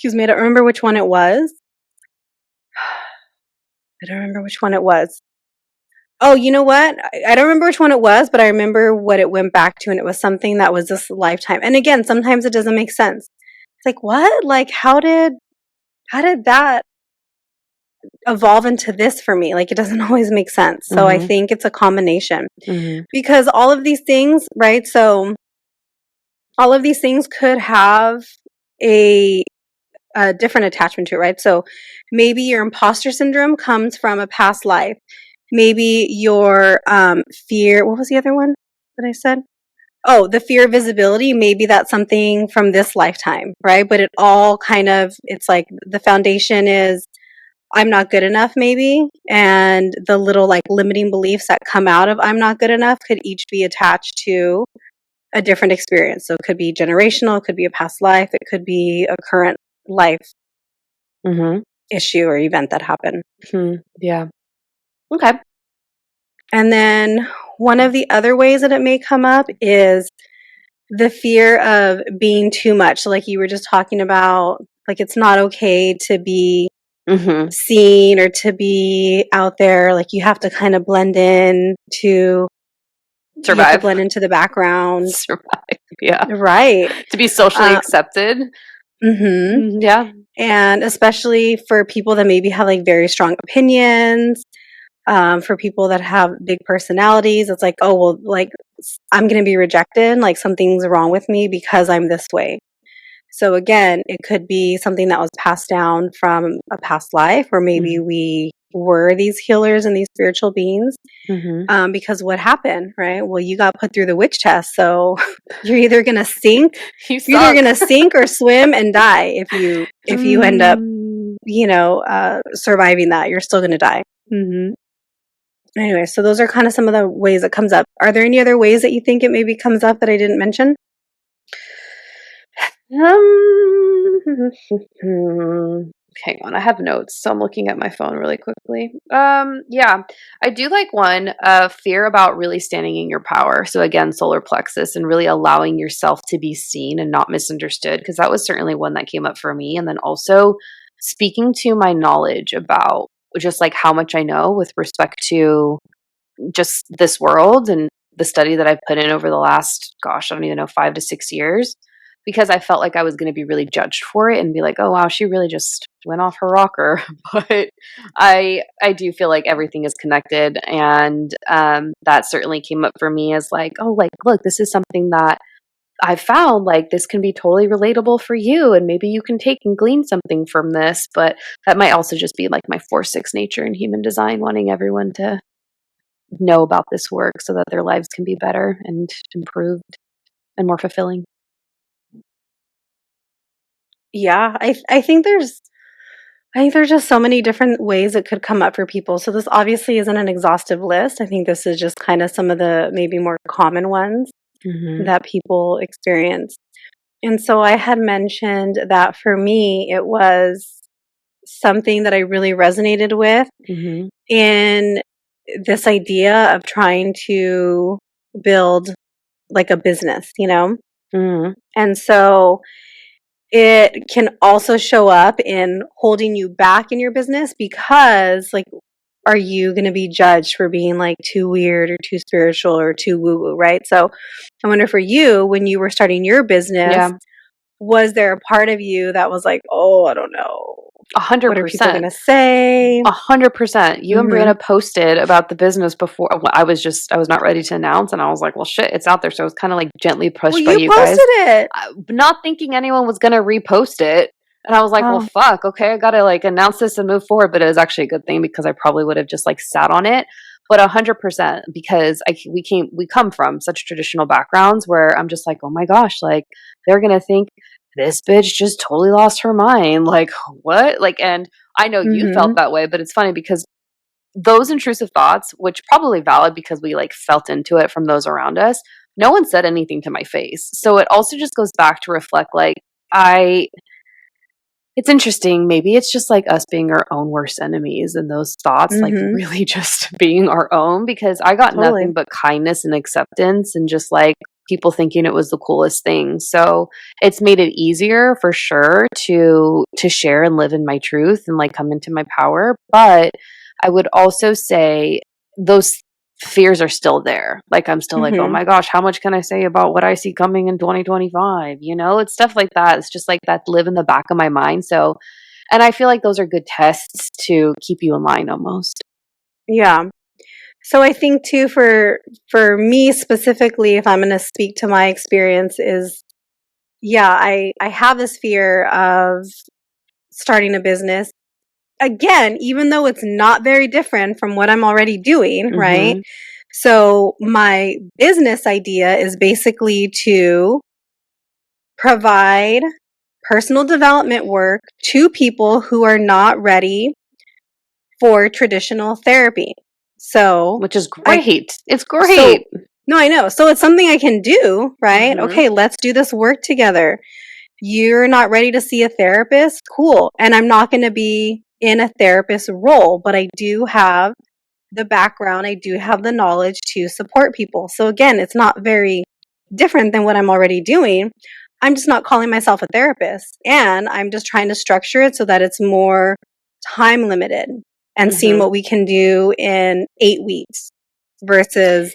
[SPEAKER 1] remember which one it was. I don't remember which one it was. Oh, you know what? I don't remember which one it was, but I remember what it went back to, and it was something that was this lifetime. And again, sometimes it doesn't make sense. It's like, what? Like, how did that evolve into this for me? Like, it doesn't always make sense. So I
[SPEAKER 2] Mhm.
[SPEAKER 1] think it's a combination
[SPEAKER 2] Mhm.
[SPEAKER 1] because all of these things, right? So all of these things could have a a different attachment to it, right? So maybe your imposter syndrome comes from a past life. Maybe your fear, what was the other one that I said? Oh, the fear of visibility, maybe that's something from this lifetime, right? But it all kind of, it's like the foundation is I'm not good enough, maybe. And the little like limiting beliefs that come out of I'm not good enough could each be attached to a different experience. So it could be generational, it could be a past life, it could be a current life
[SPEAKER 2] Mhm.
[SPEAKER 1] issue or event that happened.
[SPEAKER 2] Mhm. Yeah. Okay.
[SPEAKER 1] And then one of the other ways that it may come up is the fear of being too much. So, like you were just talking about, like it's not okay to be
[SPEAKER 2] Mhm.
[SPEAKER 1] seen or to be out there. Like you have to kind of you have to
[SPEAKER 2] Survive.
[SPEAKER 1] blend into the background.
[SPEAKER 2] Survive. Yeah.
[SPEAKER 1] Right.
[SPEAKER 2] To be socially
[SPEAKER 1] Uh,
[SPEAKER 2] accepted.
[SPEAKER 1] mm-hmm.
[SPEAKER 2] Yeah.
[SPEAKER 1] And especially for people that maybe have like very strong opinions, for people that have big personalities, it's like, oh, well, like I'm going to be rejected. Like something's wrong with me because I'm this way. So again, it could be something that was passed down from a past life, or maybe
[SPEAKER 2] Mhm.
[SPEAKER 1] we were these healers and these spiritual beings.
[SPEAKER 2] Mhm.
[SPEAKER 1] Because what happened, right? Well, you got put through the witch test, so you're either gonna sink,
[SPEAKER 2] You
[SPEAKER 1] you're either
[SPEAKER 2] sunk.
[SPEAKER 1] gonna sink or swim and die if you end up,
[SPEAKER 2] Mm.
[SPEAKER 1] surviving that. You're still gonna die.
[SPEAKER 2] Mhm.
[SPEAKER 1] Anyway, so those are kind of some of the ways it comes up. Are there any other ways that you think it maybe comes up that I didn't mention?
[SPEAKER 2] Um, hang on, I have notes, so I'm looking at my phone really quickly. Yeah, I do like one, fear about really standing in your power. So again, solar plexus and really allowing yourself to be seen and not misunderstood, because that was certainly one that came up for me. And then also speaking to my knowledge about just like how much I know with respect to just this world and the study that I've put in over the last, gosh, I don't even know, 5 to 6 years, because I felt like I was going to be really judged for it and be like, oh wow, she really just went off her rocker. But I do feel like everything is connected, and that certainly came up for me as like, oh, like look, this is something that I found, like this can be totally relatable for you, and maybe you can take and glean something from this. But that might also just be like my 4/6 nature in human design, wanting everyone to know about this work so that their lives can be better and improved and more fulfilling.
[SPEAKER 1] Yeah, I think there's just so many different ways it could come up for people. So this obviously isn't an exhaustive list. I think this is just kind of some of the maybe more common ones
[SPEAKER 2] Mhm.
[SPEAKER 1] that people experience. And so I had mentioned that for me, it was something that I really resonated with
[SPEAKER 2] Mhm.
[SPEAKER 1] in this idea of trying to build like a business, you know?
[SPEAKER 2] Mhm.
[SPEAKER 1] And so it can also show up in holding you back in your business because, like, are you going to be judged for being like too weird or too spiritual or too woo woo, right? So I wonder for you, when you were starting your business,
[SPEAKER 2] Yeah.
[SPEAKER 1] was there a part of you that was like, oh, I don't know?
[SPEAKER 2] 100%.
[SPEAKER 1] What are people going to say?
[SPEAKER 2] 100%. You and
[SPEAKER 1] Mhm.
[SPEAKER 2] Brianna posted about the business before. Well, I was not ready to announce, and I was like, well, shit, it's out there. So it was kind of like gently
[SPEAKER 1] Well,
[SPEAKER 2] pushed by
[SPEAKER 1] you
[SPEAKER 2] you guys,
[SPEAKER 1] posted it.
[SPEAKER 2] not thinking anyone was going to repost it. And I was like, well,
[SPEAKER 1] Oh.
[SPEAKER 2] fuck, okay, I got to like announce this and move forward. But it was actually a good thing because I probably would have just like sat on it. But 100%, because we come from such traditional backgrounds where I'm just like, oh my gosh, like they're going to think this bitch just totally lost her mind. Like, what? Like, and I know you felt
[SPEAKER 1] Mhm.
[SPEAKER 2] that way, but it's funny because those intrusive thoughts, which probably valid because we like felt into it from those around us, no one said anything to my face. So it also just goes back to reflect like I it's interesting. Maybe it's just like us being our own worst enemies and those thoughts like
[SPEAKER 1] Mhm.
[SPEAKER 2] really just being our own because I got
[SPEAKER 1] Totally.
[SPEAKER 2] nothing but kindness and acceptance and just like people thinking it was the coolest thing. So it's made it easier for sure to share and live in my truth and like come into my power. But I would also say those fears are still there. Like I'm still like, "Oh
[SPEAKER 1] Mhm.
[SPEAKER 2] my gosh, how much can I say about what I see coming in 2025?" You know? It's stuff like that. It's just like that live in the back of my mind. So, and I feel like those are good tests to keep you in line almost.
[SPEAKER 1] Yeah. So I think too for me specifically, if I'm going to speak to my experience, is yeah, I have this fear of starting a business. Again, even though it's not very different from what I'm already doing, right?
[SPEAKER 2] Mhm.
[SPEAKER 1] So my business idea is basically to provide personal development work to people who are not ready for traditional therapy. So
[SPEAKER 2] Which is
[SPEAKER 1] I
[SPEAKER 2] great. It's
[SPEAKER 1] so
[SPEAKER 2] great.
[SPEAKER 1] no, I know. So it's something I can do, right?
[SPEAKER 2] Mhm.
[SPEAKER 1] Okay, let's do this work together. You're not ready to see a therapist? Cool. And I'm not going to be in a therapist role, but I do have the background, I do have the knowledge to support people. So again, it's not very different than what I'm already doing. I'm just not calling myself a therapist. And I'm just trying to structure it so that it's more time limited and seeing
[SPEAKER 2] Mhm.
[SPEAKER 1] what we can do in 8 weeks versus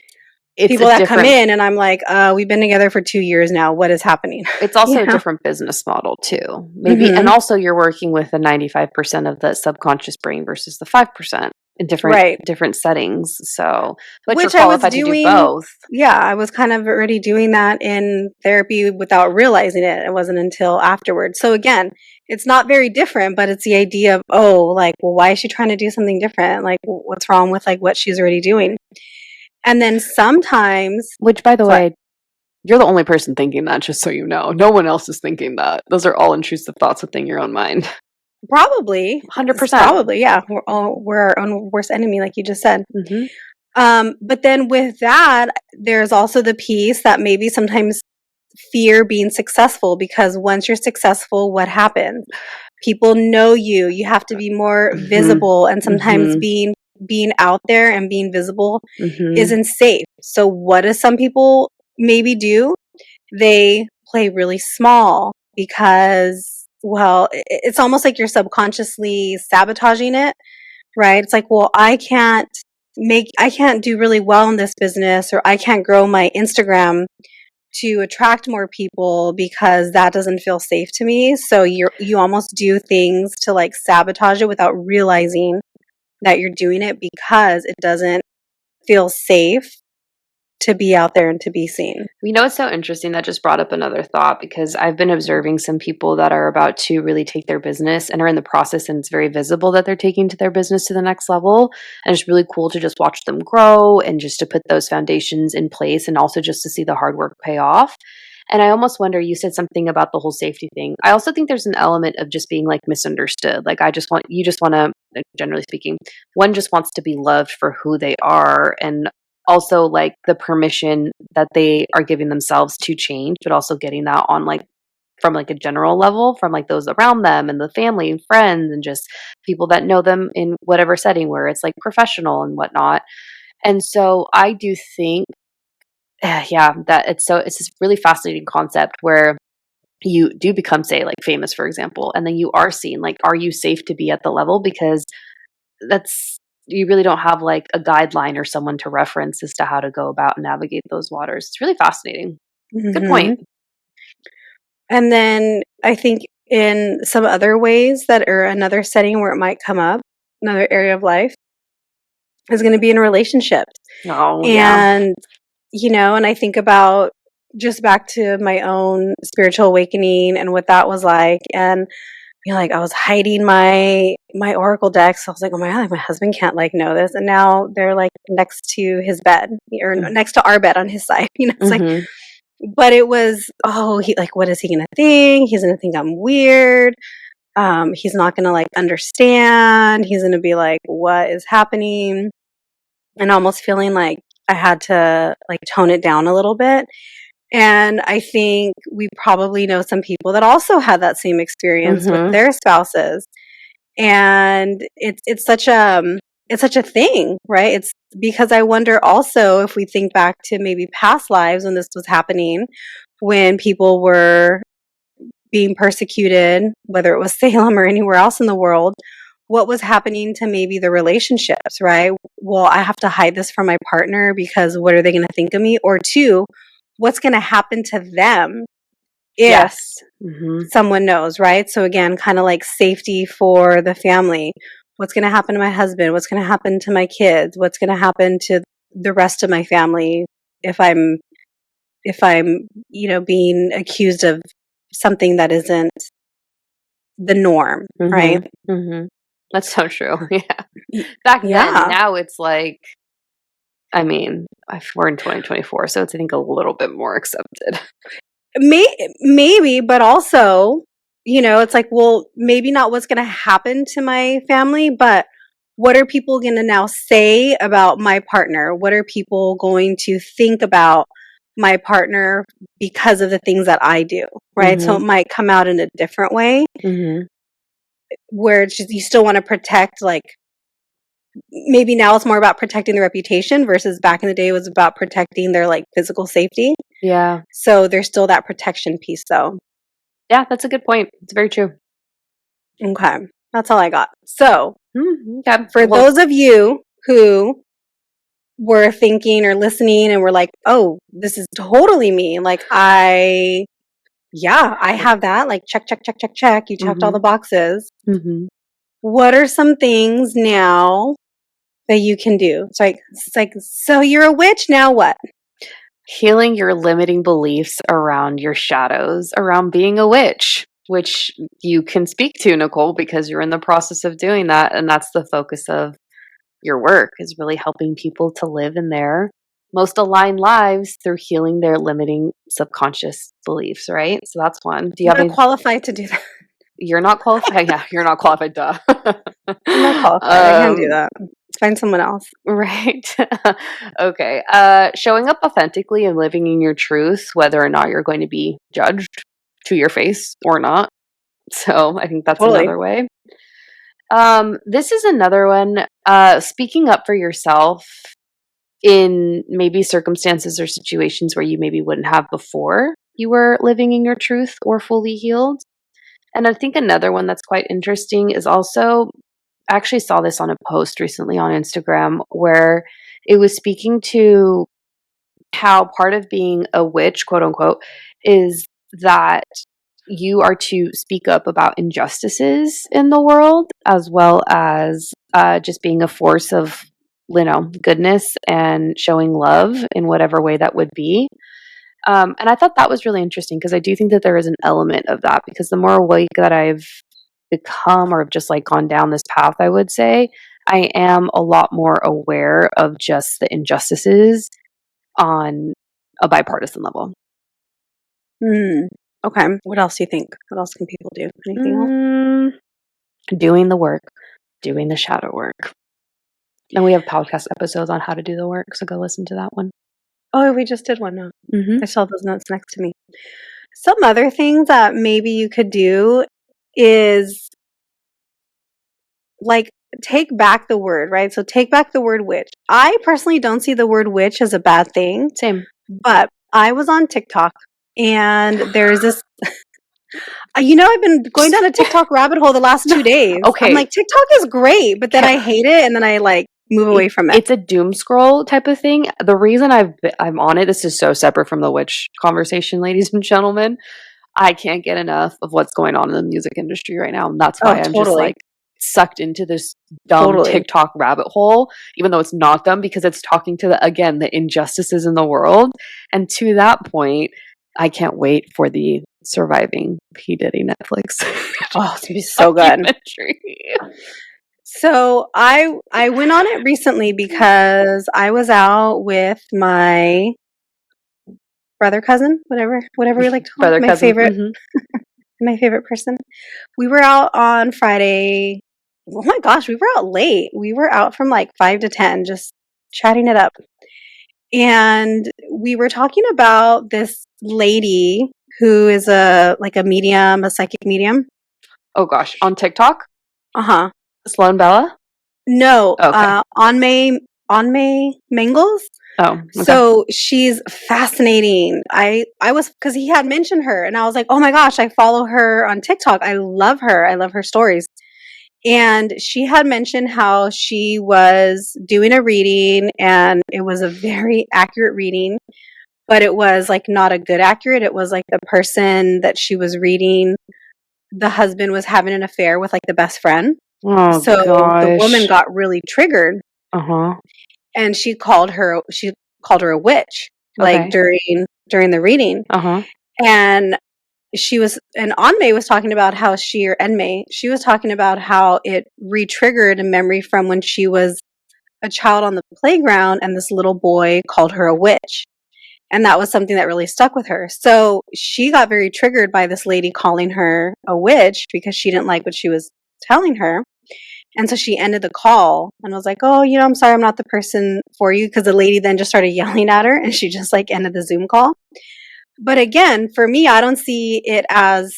[SPEAKER 2] It's a
[SPEAKER 1] people that come
[SPEAKER 2] different
[SPEAKER 1] in and I'm like, we've been together for 2 years now. What is happening?
[SPEAKER 2] it's
[SPEAKER 1] you
[SPEAKER 2] also a
[SPEAKER 1] know?
[SPEAKER 2] different business model too. Maybe and
[SPEAKER 1] Hmm.
[SPEAKER 2] also you're working with the 95% of the subconscious brain versus the 5% in
[SPEAKER 1] Right.
[SPEAKER 2] different settings. So, but you're
[SPEAKER 1] Which I was
[SPEAKER 2] qualified to do
[SPEAKER 1] doing.
[SPEAKER 2] both.
[SPEAKER 1] Yeah, I was kind of already doing that in therapy without realizing it. It wasn't until afterwards. So again, it's not very different, but it's the idea of, oh, like, well, why is she trying to do something different? Like, what's wrong with like what she's already doing? And then sometimes,
[SPEAKER 2] Which by the
[SPEAKER 1] what?
[SPEAKER 2] way, you're the only person thinking that, just so you know. No one else is thinking that. Those are all intrusive thoughts within your own mind.
[SPEAKER 1] Probably, it's
[SPEAKER 2] 100%.
[SPEAKER 1] probably, yeah. We're our own worst enemy, like you just said.
[SPEAKER 2] Mhm.
[SPEAKER 1] But then with that, there's also the piece that maybe sometimes fear being successful because once you're successful, what happens? People know you. You have to be more
[SPEAKER 2] Mhm.
[SPEAKER 1] visible, and sometimes
[SPEAKER 2] Mhm.
[SPEAKER 1] being out there and being visible
[SPEAKER 2] Mhm.
[SPEAKER 1] isn't safe. So what do some people maybe do? They play really small because well, it's almost like you're subconsciously sabotaging it, right? It's like, well, I can't do really well in this business, or I can't grow my Instagram to attract more people because that doesn't feel safe to me. So you almost do things to like sabotage it without realizing that you're doing it because it doesn't feel safe to be out there and to be seen.
[SPEAKER 2] You know, it's so interesting that just brought up another thought because I've been observing some people that are about to really take their business and are in the process, and it's very visible that they're taking to their business to the next level. And it's really cool to just watch them grow and just to put those foundations in place and also just to see the hard work pay off. And I almost wonder, you said something about the whole safety thing. I also think there's an element of just being like misunderstood. Like, you just want to, generally speaking, one just wants to be loved for who they are. And also like the permission that they are giving themselves to change, but also getting that on like from like a general level from like those around them and the family and friends and just people that know them in whatever setting where it's like professional and whatnot. And so I do think, yeah, that it's this really fascinating concept where you do become, say, like famous, for example, and then you are seen. Like, are you safe to be at the level? Because that's you really don't have like a guideline or someone to reference as to how to go about and navigate those waters. It's really fascinating. Good
[SPEAKER 1] Hmm.
[SPEAKER 2] point.
[SPEAKER 1] And then I think in some other ways that are another setting where it might come up, another area of life, is going to be in relationships.
[SPEAKER 2] Oh, yeah.
[SPEAKER 1] And, and I think about just back to my own spiritual awakening and what that was like. And like I was hiding my oracle decks. So I was like, oh my god, like, my husband can't like know this. And now they're like next to his bed or next to our bed on his side. It's like,
[SPEAKER 2] Mm-hmm.
[SPEAKER 1] but it was, he like, what is he gonna think? He's gonna think I'm weird. He's not gonna like understand. He's gonna be like, what is happening? And almost feeling like I had to like tone it down a little bit. And I think we probably know some people that also had that same experience with
[SPEAKER 2] Mm-hmm.
[SPEAKER 1] their spouses. And it's such a thing, right? It's because I wonder also if we think back to maybe past lives when this was happening, when people were being persecuted, whether it was Salem or anywhere else in the world, what was happening to maybe the relationships, right? Well, I have to hide this from my partner because what are they going to think of me? Or two, what's going to happen to them if
[SPEAKER 2] Yes. Mm-hmm.
[SPEAKER 1] someone knows, right? So again, kind of like safety for the family. What's going to happen to my husband? What's going to happen to my kids? What's going to happen to the rest of my family if I'm being accused of something that isn't the norm, right?
[SPEAKER 2] Mm-hmm. Mm-hmm. That's so true. Yeah. Back then,
[SPEAKER 1] Yeah.
[SPEAKER 2] now it's like, I mean, we're in 2024, so it's, I think, a little bit more accepted.
[SPEAKER 1] Maybe, but also, it's like, well, maybe not what's going to happen to my family, but what are people going to now say about my partner? What are people going to think about my partner because of the things that I do, right? So
[SPEAKER 2] Mm-hmm.
[SPEAKER 1] it might come out in a different way
[SPEAKER 2] Mm-hmm.
[SPEAKER 1] where it's just, you still want to protect, like, maybe now it's more about protecting the reputation versus back in the day it was about protecting their like physical safety.
[SPEAKER 2] Yeah.
[SPEAKER 1] So there's still that protection piece though.
[SPEAKER 2] Yeah, that's a good point. It's very true.
[SPEAKER 1] Okay. That's all I got. So
[SPEAKER 2] Okay.
[SPEAKER 1] for
[SPEAKER 2] Well,
[SPEAKER 1] those of you who were thinking or listening and were like, oh, this is totally me. Like I have that. Like check, check, check, check, check. You checked all
[SPEAKER 2] mm-hmm.
[SPEAKER 1] the boxes.
[SPEAKER 2] Mm-hmm.
[SPEAKER 1] What are some things now that you can do? It's like, so you're a witch, now what?
[SPEAKER 2] Healing your limiting beliefs around your shadows, around being a witch, which you can speak to, Nichole, because you're in the process of doing that. And that's the focus of your work, is really helping people to live in their most aligned lives through healing their limiting subconscious beliefs, right? So that's one. Do you
[SPEAKER 1] I'm
[SPEAKER 2] have
[SPEAKER 1] not
[SPEAKER 2] any?
[SPEAKER 1] qualified to do that.
[SPEAKER 2] You're not qualified. Yeah, you're not qualified. Duh.
[SPEAKER 1] I'm not qualified. I can't do that. Find someone else.
[SPEAKER 2] Right. Okay. Showing up authentically and living in your truth, whether or not you're going to be judged to your face or not. So I think that's
[SPEAKER 1] Totally.
[SPEAKER 2] another way. This is another one. Speaking up for yourself in maybe circumstances or situations where you maybe wouldn't have before you were living in your truth or fully healed. And I think another one that's quite interesting is also, I actually saw this on a post recently on Instagram where it was speaking to how part of being a witch, quote unquote, is that you are to speak up about injustices in the world, as well as just being a force of, goodness and showing love in whatever way that would be. And I thought that was really interesting because I do think that there is an element of that, because the more awake that I've become or have just like gone down this path, I would say, I am a lot more aware of just the injustices on a bipartisan level.
[SPEAKER 1] Okay. What else do you think? What else can people do? Anything else?
[SPEAKER 2] Doing the work, doing the shadow work. And we have podcast episodes on how to do the work, so go listen to that one.
[SPEAKER 1] Oh, we just did one now.
[SPEAKER 2] Mm-hmm.
[SPEAKER 1] I saw those notes next to me. Some other things that maybe you could do is like take back the word, right? So take back the word witch. I personally don't see the word witch as a bad thing.
[SPEAKER 2] Same.
[SPEAKER 1] But I was on TikTok and there's this I've been going down a TikTok rabbit hole the last 2 days.
[SPEAKER 2] Okay.
[SPEAKER 1] I'm like, TikTok is great, but then I hate it and then I like move away from it.
[SPEAKER 2] It's a doom scroll type of thing. The reason I'm on it, this is so separate from the witch conversation, ladies and gentlemen. I can't get enough of what's going on in the music industry right now, and that's
[SPEAKER 1] Oh,
[SPEAKER 2] why I'm just,
[SPEAKER 1] totally.
[SPEAKER 2] like, sucked into this dumb
[SPEAKER 1] Totally.
[SPEAKER 2] TikTok rabbit hole, even though it's not dumb because it's talking to the injustices in the world, and to that point, I can't wait for the Surviving P. Diddy Netflix
[SPEAKER 1] Oh, it's gonna be so good.
[SPEAKER 2] documentary.
[SPEAKER 1] So I went on it recently because I was out with my brother, cousin, whatever we like to call it,
[SPEAKER 2] Brother, cousin, mhm.
[SPEAKER 1] my favorite person. We were out on Friday. Oh my gosh, we were out late. We were out from like 5 to 10 just chatting it up. And we were talking about this lady who is a medium, a psychic medium.
[SPEAKER 2] Oh gosh, on TikTok?
[SPEAKER 1] Uh-huh.
[SPEAKER 2] Sloan Bella?
[SPEAKER 1] No,
[SPEAKER 2] Okay.
[SPEAKER 1] On May Mangles.
[SPEAKER 2] Oh, okay.
[SPEAKER 1] So she's fascinating. I was, because he had mentioned her, and I was like, oh my gosh, I follow her on TikTok. I love her. I love her stories. And she had mentioned how she was doing a reading, and it was a very accurate reading, but it was like not a good accurate. It was like the person that she was reading, the husband was having an affair with like the best friend.
[SPEAKER 2] Oh
[SPEAKER 1] So the woman
[SPEAKER 2] gosh.
[SPEAKER 1] got really triggered,
[SPEAKER 2] Uh-huh.
[SPEAKER 1] and she called her a witch, like
[SPEAKER 2] Okay.
[SPEAKER 1] during the reading.
[SPEAKER 2] Uh-huh.
[SPEAKER 1] And Anmei was talking about how she was talking about how it re-triggered a memory from when she was a child on the playground, and this little boy called her a witch. And that was something that really stuck with her. So she got very triggered by this lady calling her a witch because she didn't like what she was telling her. And so she ended the call and was like, oh, I'm sorry, I'm not the person for you. Because the lady then just started yelling at her, and she just like ended the Zoom call. But again, for me, I don't see it as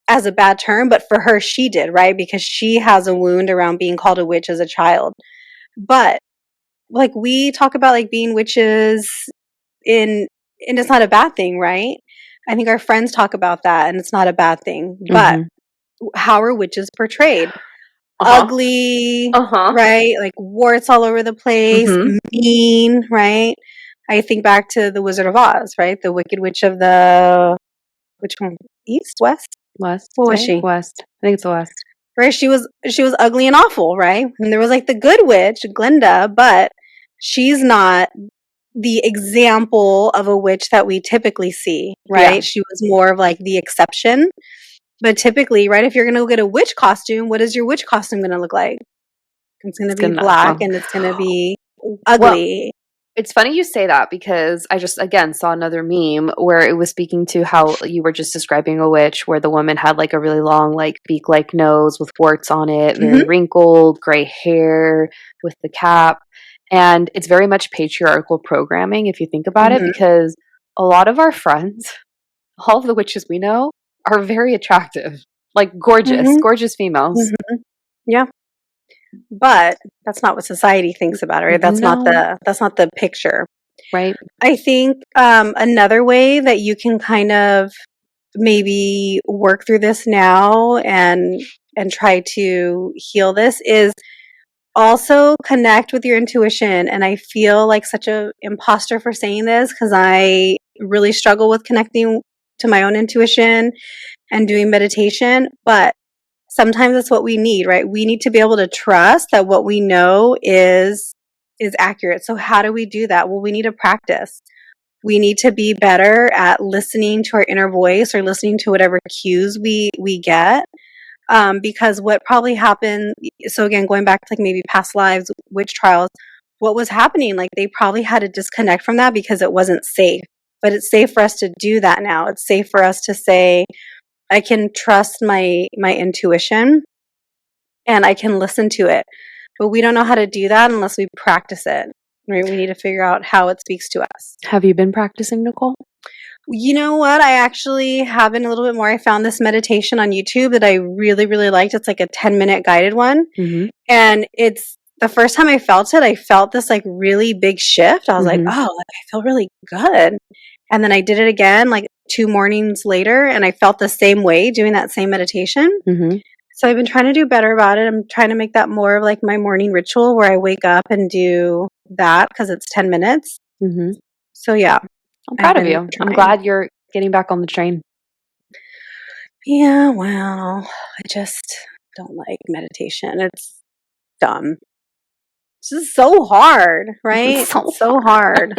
[SPEAKER 1] a bad term, but for her, she did, right? Because she has a wound around being called a witch as a child. But like we talk about like being witches in and it's not a bad thing, right? I think our friends talk about that, and it's not a bad thing. But
[SPEAKER 2] Mhm.
[SPEAKER 1] how are witches portrayed?
[SPEAKER 2] Uh-huh.
[SPEAKER 1] Ugly,
[SPEAKER 2] Uh-huh.
[SPEAKER 1] right? Like warts all over the place,
[SPEAKER 2] Mhm.
[SPEAKER 1] mean, right? I think back to the Wizard of Oz, right? The Wicked Witch of the which one? East, West?
[SPEAKER 2] West,
[SPEAKER 1] What was
[SPEAKER 2] right?
[SPEAKER 1] she?
[SPEAKER 2] West. I think it's the West.
[SPEAKER 1] Right? She was ugly and awful, right? And there was like the good witch, Glinda, but she's not the example of a witch that we typically see,
[SPEAKER 2] Yeah.
[SPEAKER 1] right? She was more of like the exception. But typically, right, if you're going to get a witch costume, what is your witch costume going to look like? It's going to
[SPEAKER 2] It's
[SPEAKER 1] be
[SPEAKER 2] good enough.
[SPEAKER 1] black,
[SPEAKER 2] Well,
[SPEAKER 1] and it's going to be
[SPEAKER 2] well,
[SPEAKER 1] ugly.
[SPEAKER 2] it's funny you say that because I just again saw another meme where it was speaking to how you were just describing a witch where the woman had like a really long like beak-like nose with warts on it, very
[SPEAKER 1] Hmm.
[SPEAKER 2] wrinkled, gray hair with the cap. And it's very much patriarchal programming if you think about it
[SPEAKER 1] Hmm.
[SPEAKER 2] because a lot of our friends, all of the witches we know are very attractive. Like gorgeous,
[SPEAKER 1] Hmm.
[SPEAKER 2] gorgeous females.
[SPEAKER 1] Hmm. Yeah. But that's not what society thinks about it, right?
[SPEAKER 2] No,
[SPEAKER 1] That's not the picture.
[SPEAKER 2] right?
[SPEAKER 1] I think another way that you can kind of maybe work through this now and try to heal this is also connect with your intuition. And I feel like such a imposter for saying this because I really struggle with connecting to my own intuition and doing meditation, but sometimes it's what we need, right? We need to be able to trust that what we know is accurate. So how do we do that? Well, we need to practice. We need to be better at listening to our inner voice or listening to whatever cues we get. Because what probably happened, so again, going back to like maybe past lives, witch trials, what was happening, like they probably had to disconnect from that because it wasn't safe. But it's safe for us to do that now. It's safe for us to say, I can trust my intuition and I can listen to it. But we don't know how to do that unless we practice it. Right? We need to figure out how it speaks to us.
[SPEAKER 2] Have you been practicing, Nicole?
[SPEAKER 1] You know what? I actually have been a little bit more. I found this meditation on YouTube that I really, really liked. It's like a 10-minute guided one.
[SPEAKER 2] Mhm.
[SPEAKER 1] And it's the first time I felt it, I felt this like really big shift. I was like,
[SPEAKER 2] Mhm.
[SPEAKER 1] oh, like I feel really good. And then I did it again like 2 mornings later, and I felt the same way doing that same meditation.
[SPEAKER 2] Mhm.
[SPEAKER 1] So I've been trying to do better about it. I'm trying to make that more of like my morning ritual where I wake up and do that because it's 10 minutes.
[SPEAKER 2] Mhm.
[SPEAKER 1] So yeah,
[SPEAKER 2] I'm
[SPEAKER 1] I've
[SPEAKER 2] proud of
[SPEAKER 1] been
[SPEAKER 2] you. I'm
[SPEAKER 1] trying.
[SPEAKER 2] glad you're getting back on the train.
[SPEAKER 1] Yeah, well, I just don't like meditation. It's dumb. It's just so hard, right?
[SPEAKER 2] So
[SPEAKER 1] It's so hard.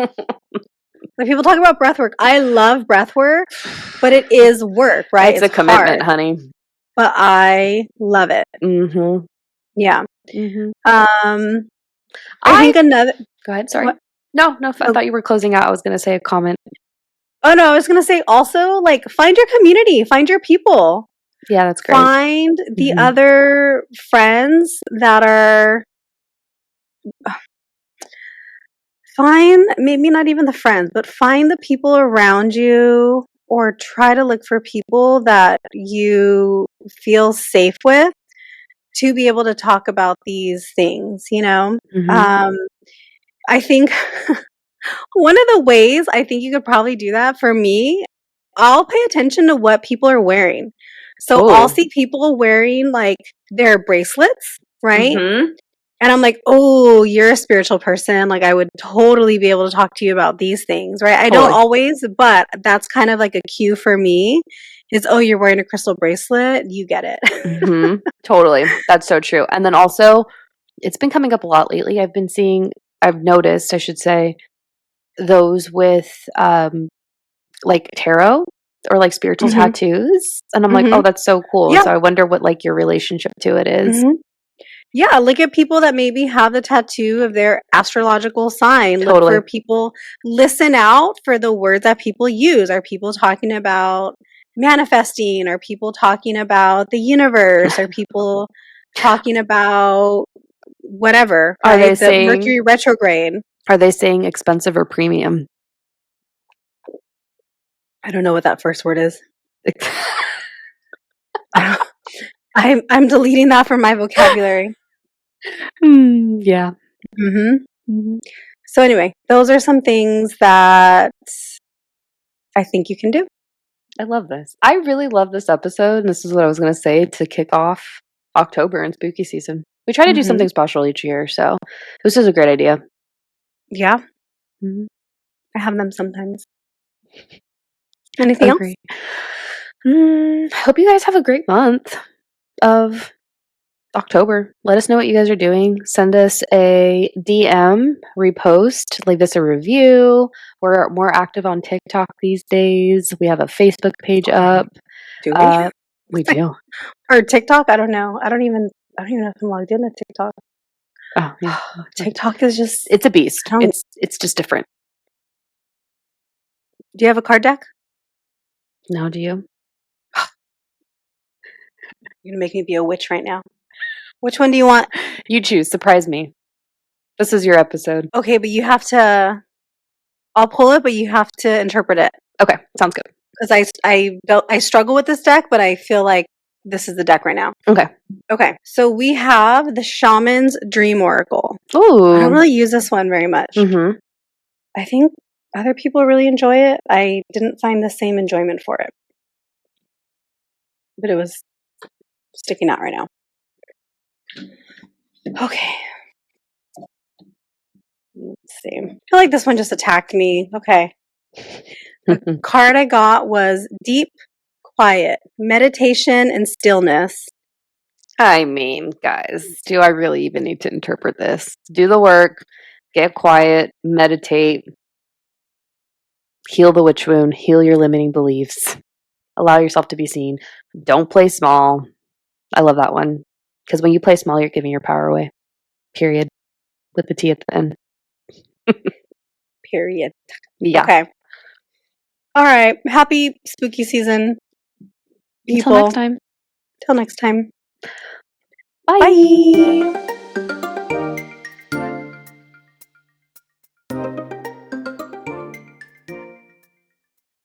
[SPEAKER 1] Like people talk about breath work. I love breath work, but it is work, right?
[SPEAKER 2] it's a
[SPEAKER 1] It's
[SPEAKER 2] commitment,
[SPEAKER 1] hard,
[SPEAKER 2] honey.
[SPEAKER 1] but I love it.
[SPEAKER 2] Mm-hmm.
[SPEAKER 1] Yeah.
[SPEAKER 2] Mm-hmm.
[SPEAKER 1] I think
[SPEAKER 2] I
[SPEAKER 1] another
[SPEAKER 2] go ahead. Sorry.
[SPEAKER 1] what
[SPEAKER 2] No, I
[SPEAKER 1] oh,
[SPEAKER 2] thought you were closing out. I was going to say a comment.
[SPEAKER 1] oh no, I was gonna say also like find your community, find your people.
[SPEAKER 2] Yeah, that's great.
[SPEAKER 1] Find the
[SPEAKER 2] Mm-hmm.
[SPEAKER 1] other friends that are find maybe not even the friends, but find the people around you or try to look for people that you feel safe with to be able to talk about these things, you know?
[SPEAKER 2] Mm-hmm.
[SPEAKER 1] Um, I think one of the ways I think you could probably do that for me, I'll pay attention to what people are wearing. So I'll
[SPEAKER 2] Oh.
[SPEAKER 1] see people wearing like their bracelets, right?
[SPEAKER 2] Mm-hmm.
[SPEAKER 1] And I'm like, oh, you're a spiritual person. Like, I would totally be able to talk to you about these things, right? I don't
[SPEAKER 2] Totally.
[SPEAKER 1] always, but that's kind of like a cue for me is, oh, you're wearing a crystal bracelet. You get it.
[SPEAKER 2] Mm-hmm. Totally. That's so true. And then also, it's been coming up a lot lately. I've noticed, I should say, those with like tarot or like spiritual
[SPEAKER 1] hmm
[SPEAKER 2] tattoos. And I'm like,
[SPEAKER 1] hmm
[SPEAKER 2] oh, that's so cool.
[SPEAKER 1] Yeah.
[SPEAKER 2] So I wonder what like your relationship to it is.
[SPEAKER 1] hmm Yeah. Look at people that maybe have the tattoo of their astrological sign. Look
[SPEAKER 2] Totally.
[SPEAKER 1] for people, listen out for the words that people use. Are people talking about manifesting? Are people talking about the universe? Are people talking about whatever,
[SPEAKER 2] Are they
[SPEAKER 1] right? The
[SPEAKER 2] saying
[SPEAKER 1] Mercury retrograde.
[SPEAKER 2] are they saying expensive or premium?
[SPEAKER 1] I don't know what that first word is. I'm deleting that from my vocabulary.
[SPEAKER 2] Yeah.
[SPEAKER 1] hmm
[SPEAKER 2] Mhm.
[SPEAKER 1] So anyway, those are some things that I think you can do.
[SPEAKER 2] I love this. I really love this episode, and this is what I was going to say to kick off October and spooky season. We try to do
[SPEAKER 1] hmm
[SPEAKER 2] something special each year, so this is a great idea.
[SPEAKER 1] Yeah,
[SPEAKER 2] Mhm.
[SPEAKER 1] I have them sometimes. Anything else?
[SPEAKER 2] Agree. Hope you guys have a great month of October. Let us know what you guys are doing. Send us a DM, repost, leave us a review. We're more active on TikTok these days. We have a Facebook page up.
[SPEAKER 1] Do we?
[SPEAKER 2] We do.
[SPEAKER 1] Or TikTok? I don't know. I don't even know if I'm logged into TikTok.
[SPEAKER 2] Oh yeah,
[SPEAKER 1] TikTok is just
[SPEAKER 2] it's a beast.
[SPEAKER 1] I don't
[SPEAKER 2] It's just different.
[SPEAKER 1] do you have a card deck?
[SPEAKER 2] Now, do you?
[SPEAKER 1] You're gonna make me be a witch right now. Which one do you want?
[SPEAKER 2] You choose. Surprise me. This is your episode.
[SPEAKER 1] Okay, but you have to I'll pull it, but you have to interpret it.
[SPEAKER 2] Okay, sounds good.
[SPEAKER 1] Because I struggle with this deck, but I feel like this is the deck right now.
[SPEAKER 2] Okay.
[SPEAKER 1] Okay, so we have the Shaman's Dream Oracle. I don't
[SPEAKER 2] Ooh.
[SPEAKER 1] really use this one very much.
[SPEAKER 2] Mm-hmm.
[SPEAKER 1] I think other people really enjoy it. I didn't find the same enjoyment for it, but it was sticking out right now. Okay, let's see. I feel like this one just attacked me. Okay, the card I got was Deep Quiet, Meditation and Stillness.
[SPEAKER 2] I mean, guys, do I really even need to interpret this? Do the work, get quiet, meditate, heal the witch wound, heal your limiting beliefs, allow yourself to be seen. Don't play small. I love that one. Because when you play small, you're giving your power away. Period. With the T at the end.
[SPEAKER 1] Period.
[SPEAKER 2] Yeah.
[SPEAKER 1] Okay. All right. Happy spooky season,
[SPEAKER 2] Until
[SPEAKER 1] people.
[SPEAKER 2] next time.
[SPEAKER 1] Till next time.
[SPEAKER 2] Bye.
[SPEAKER 1] Bye.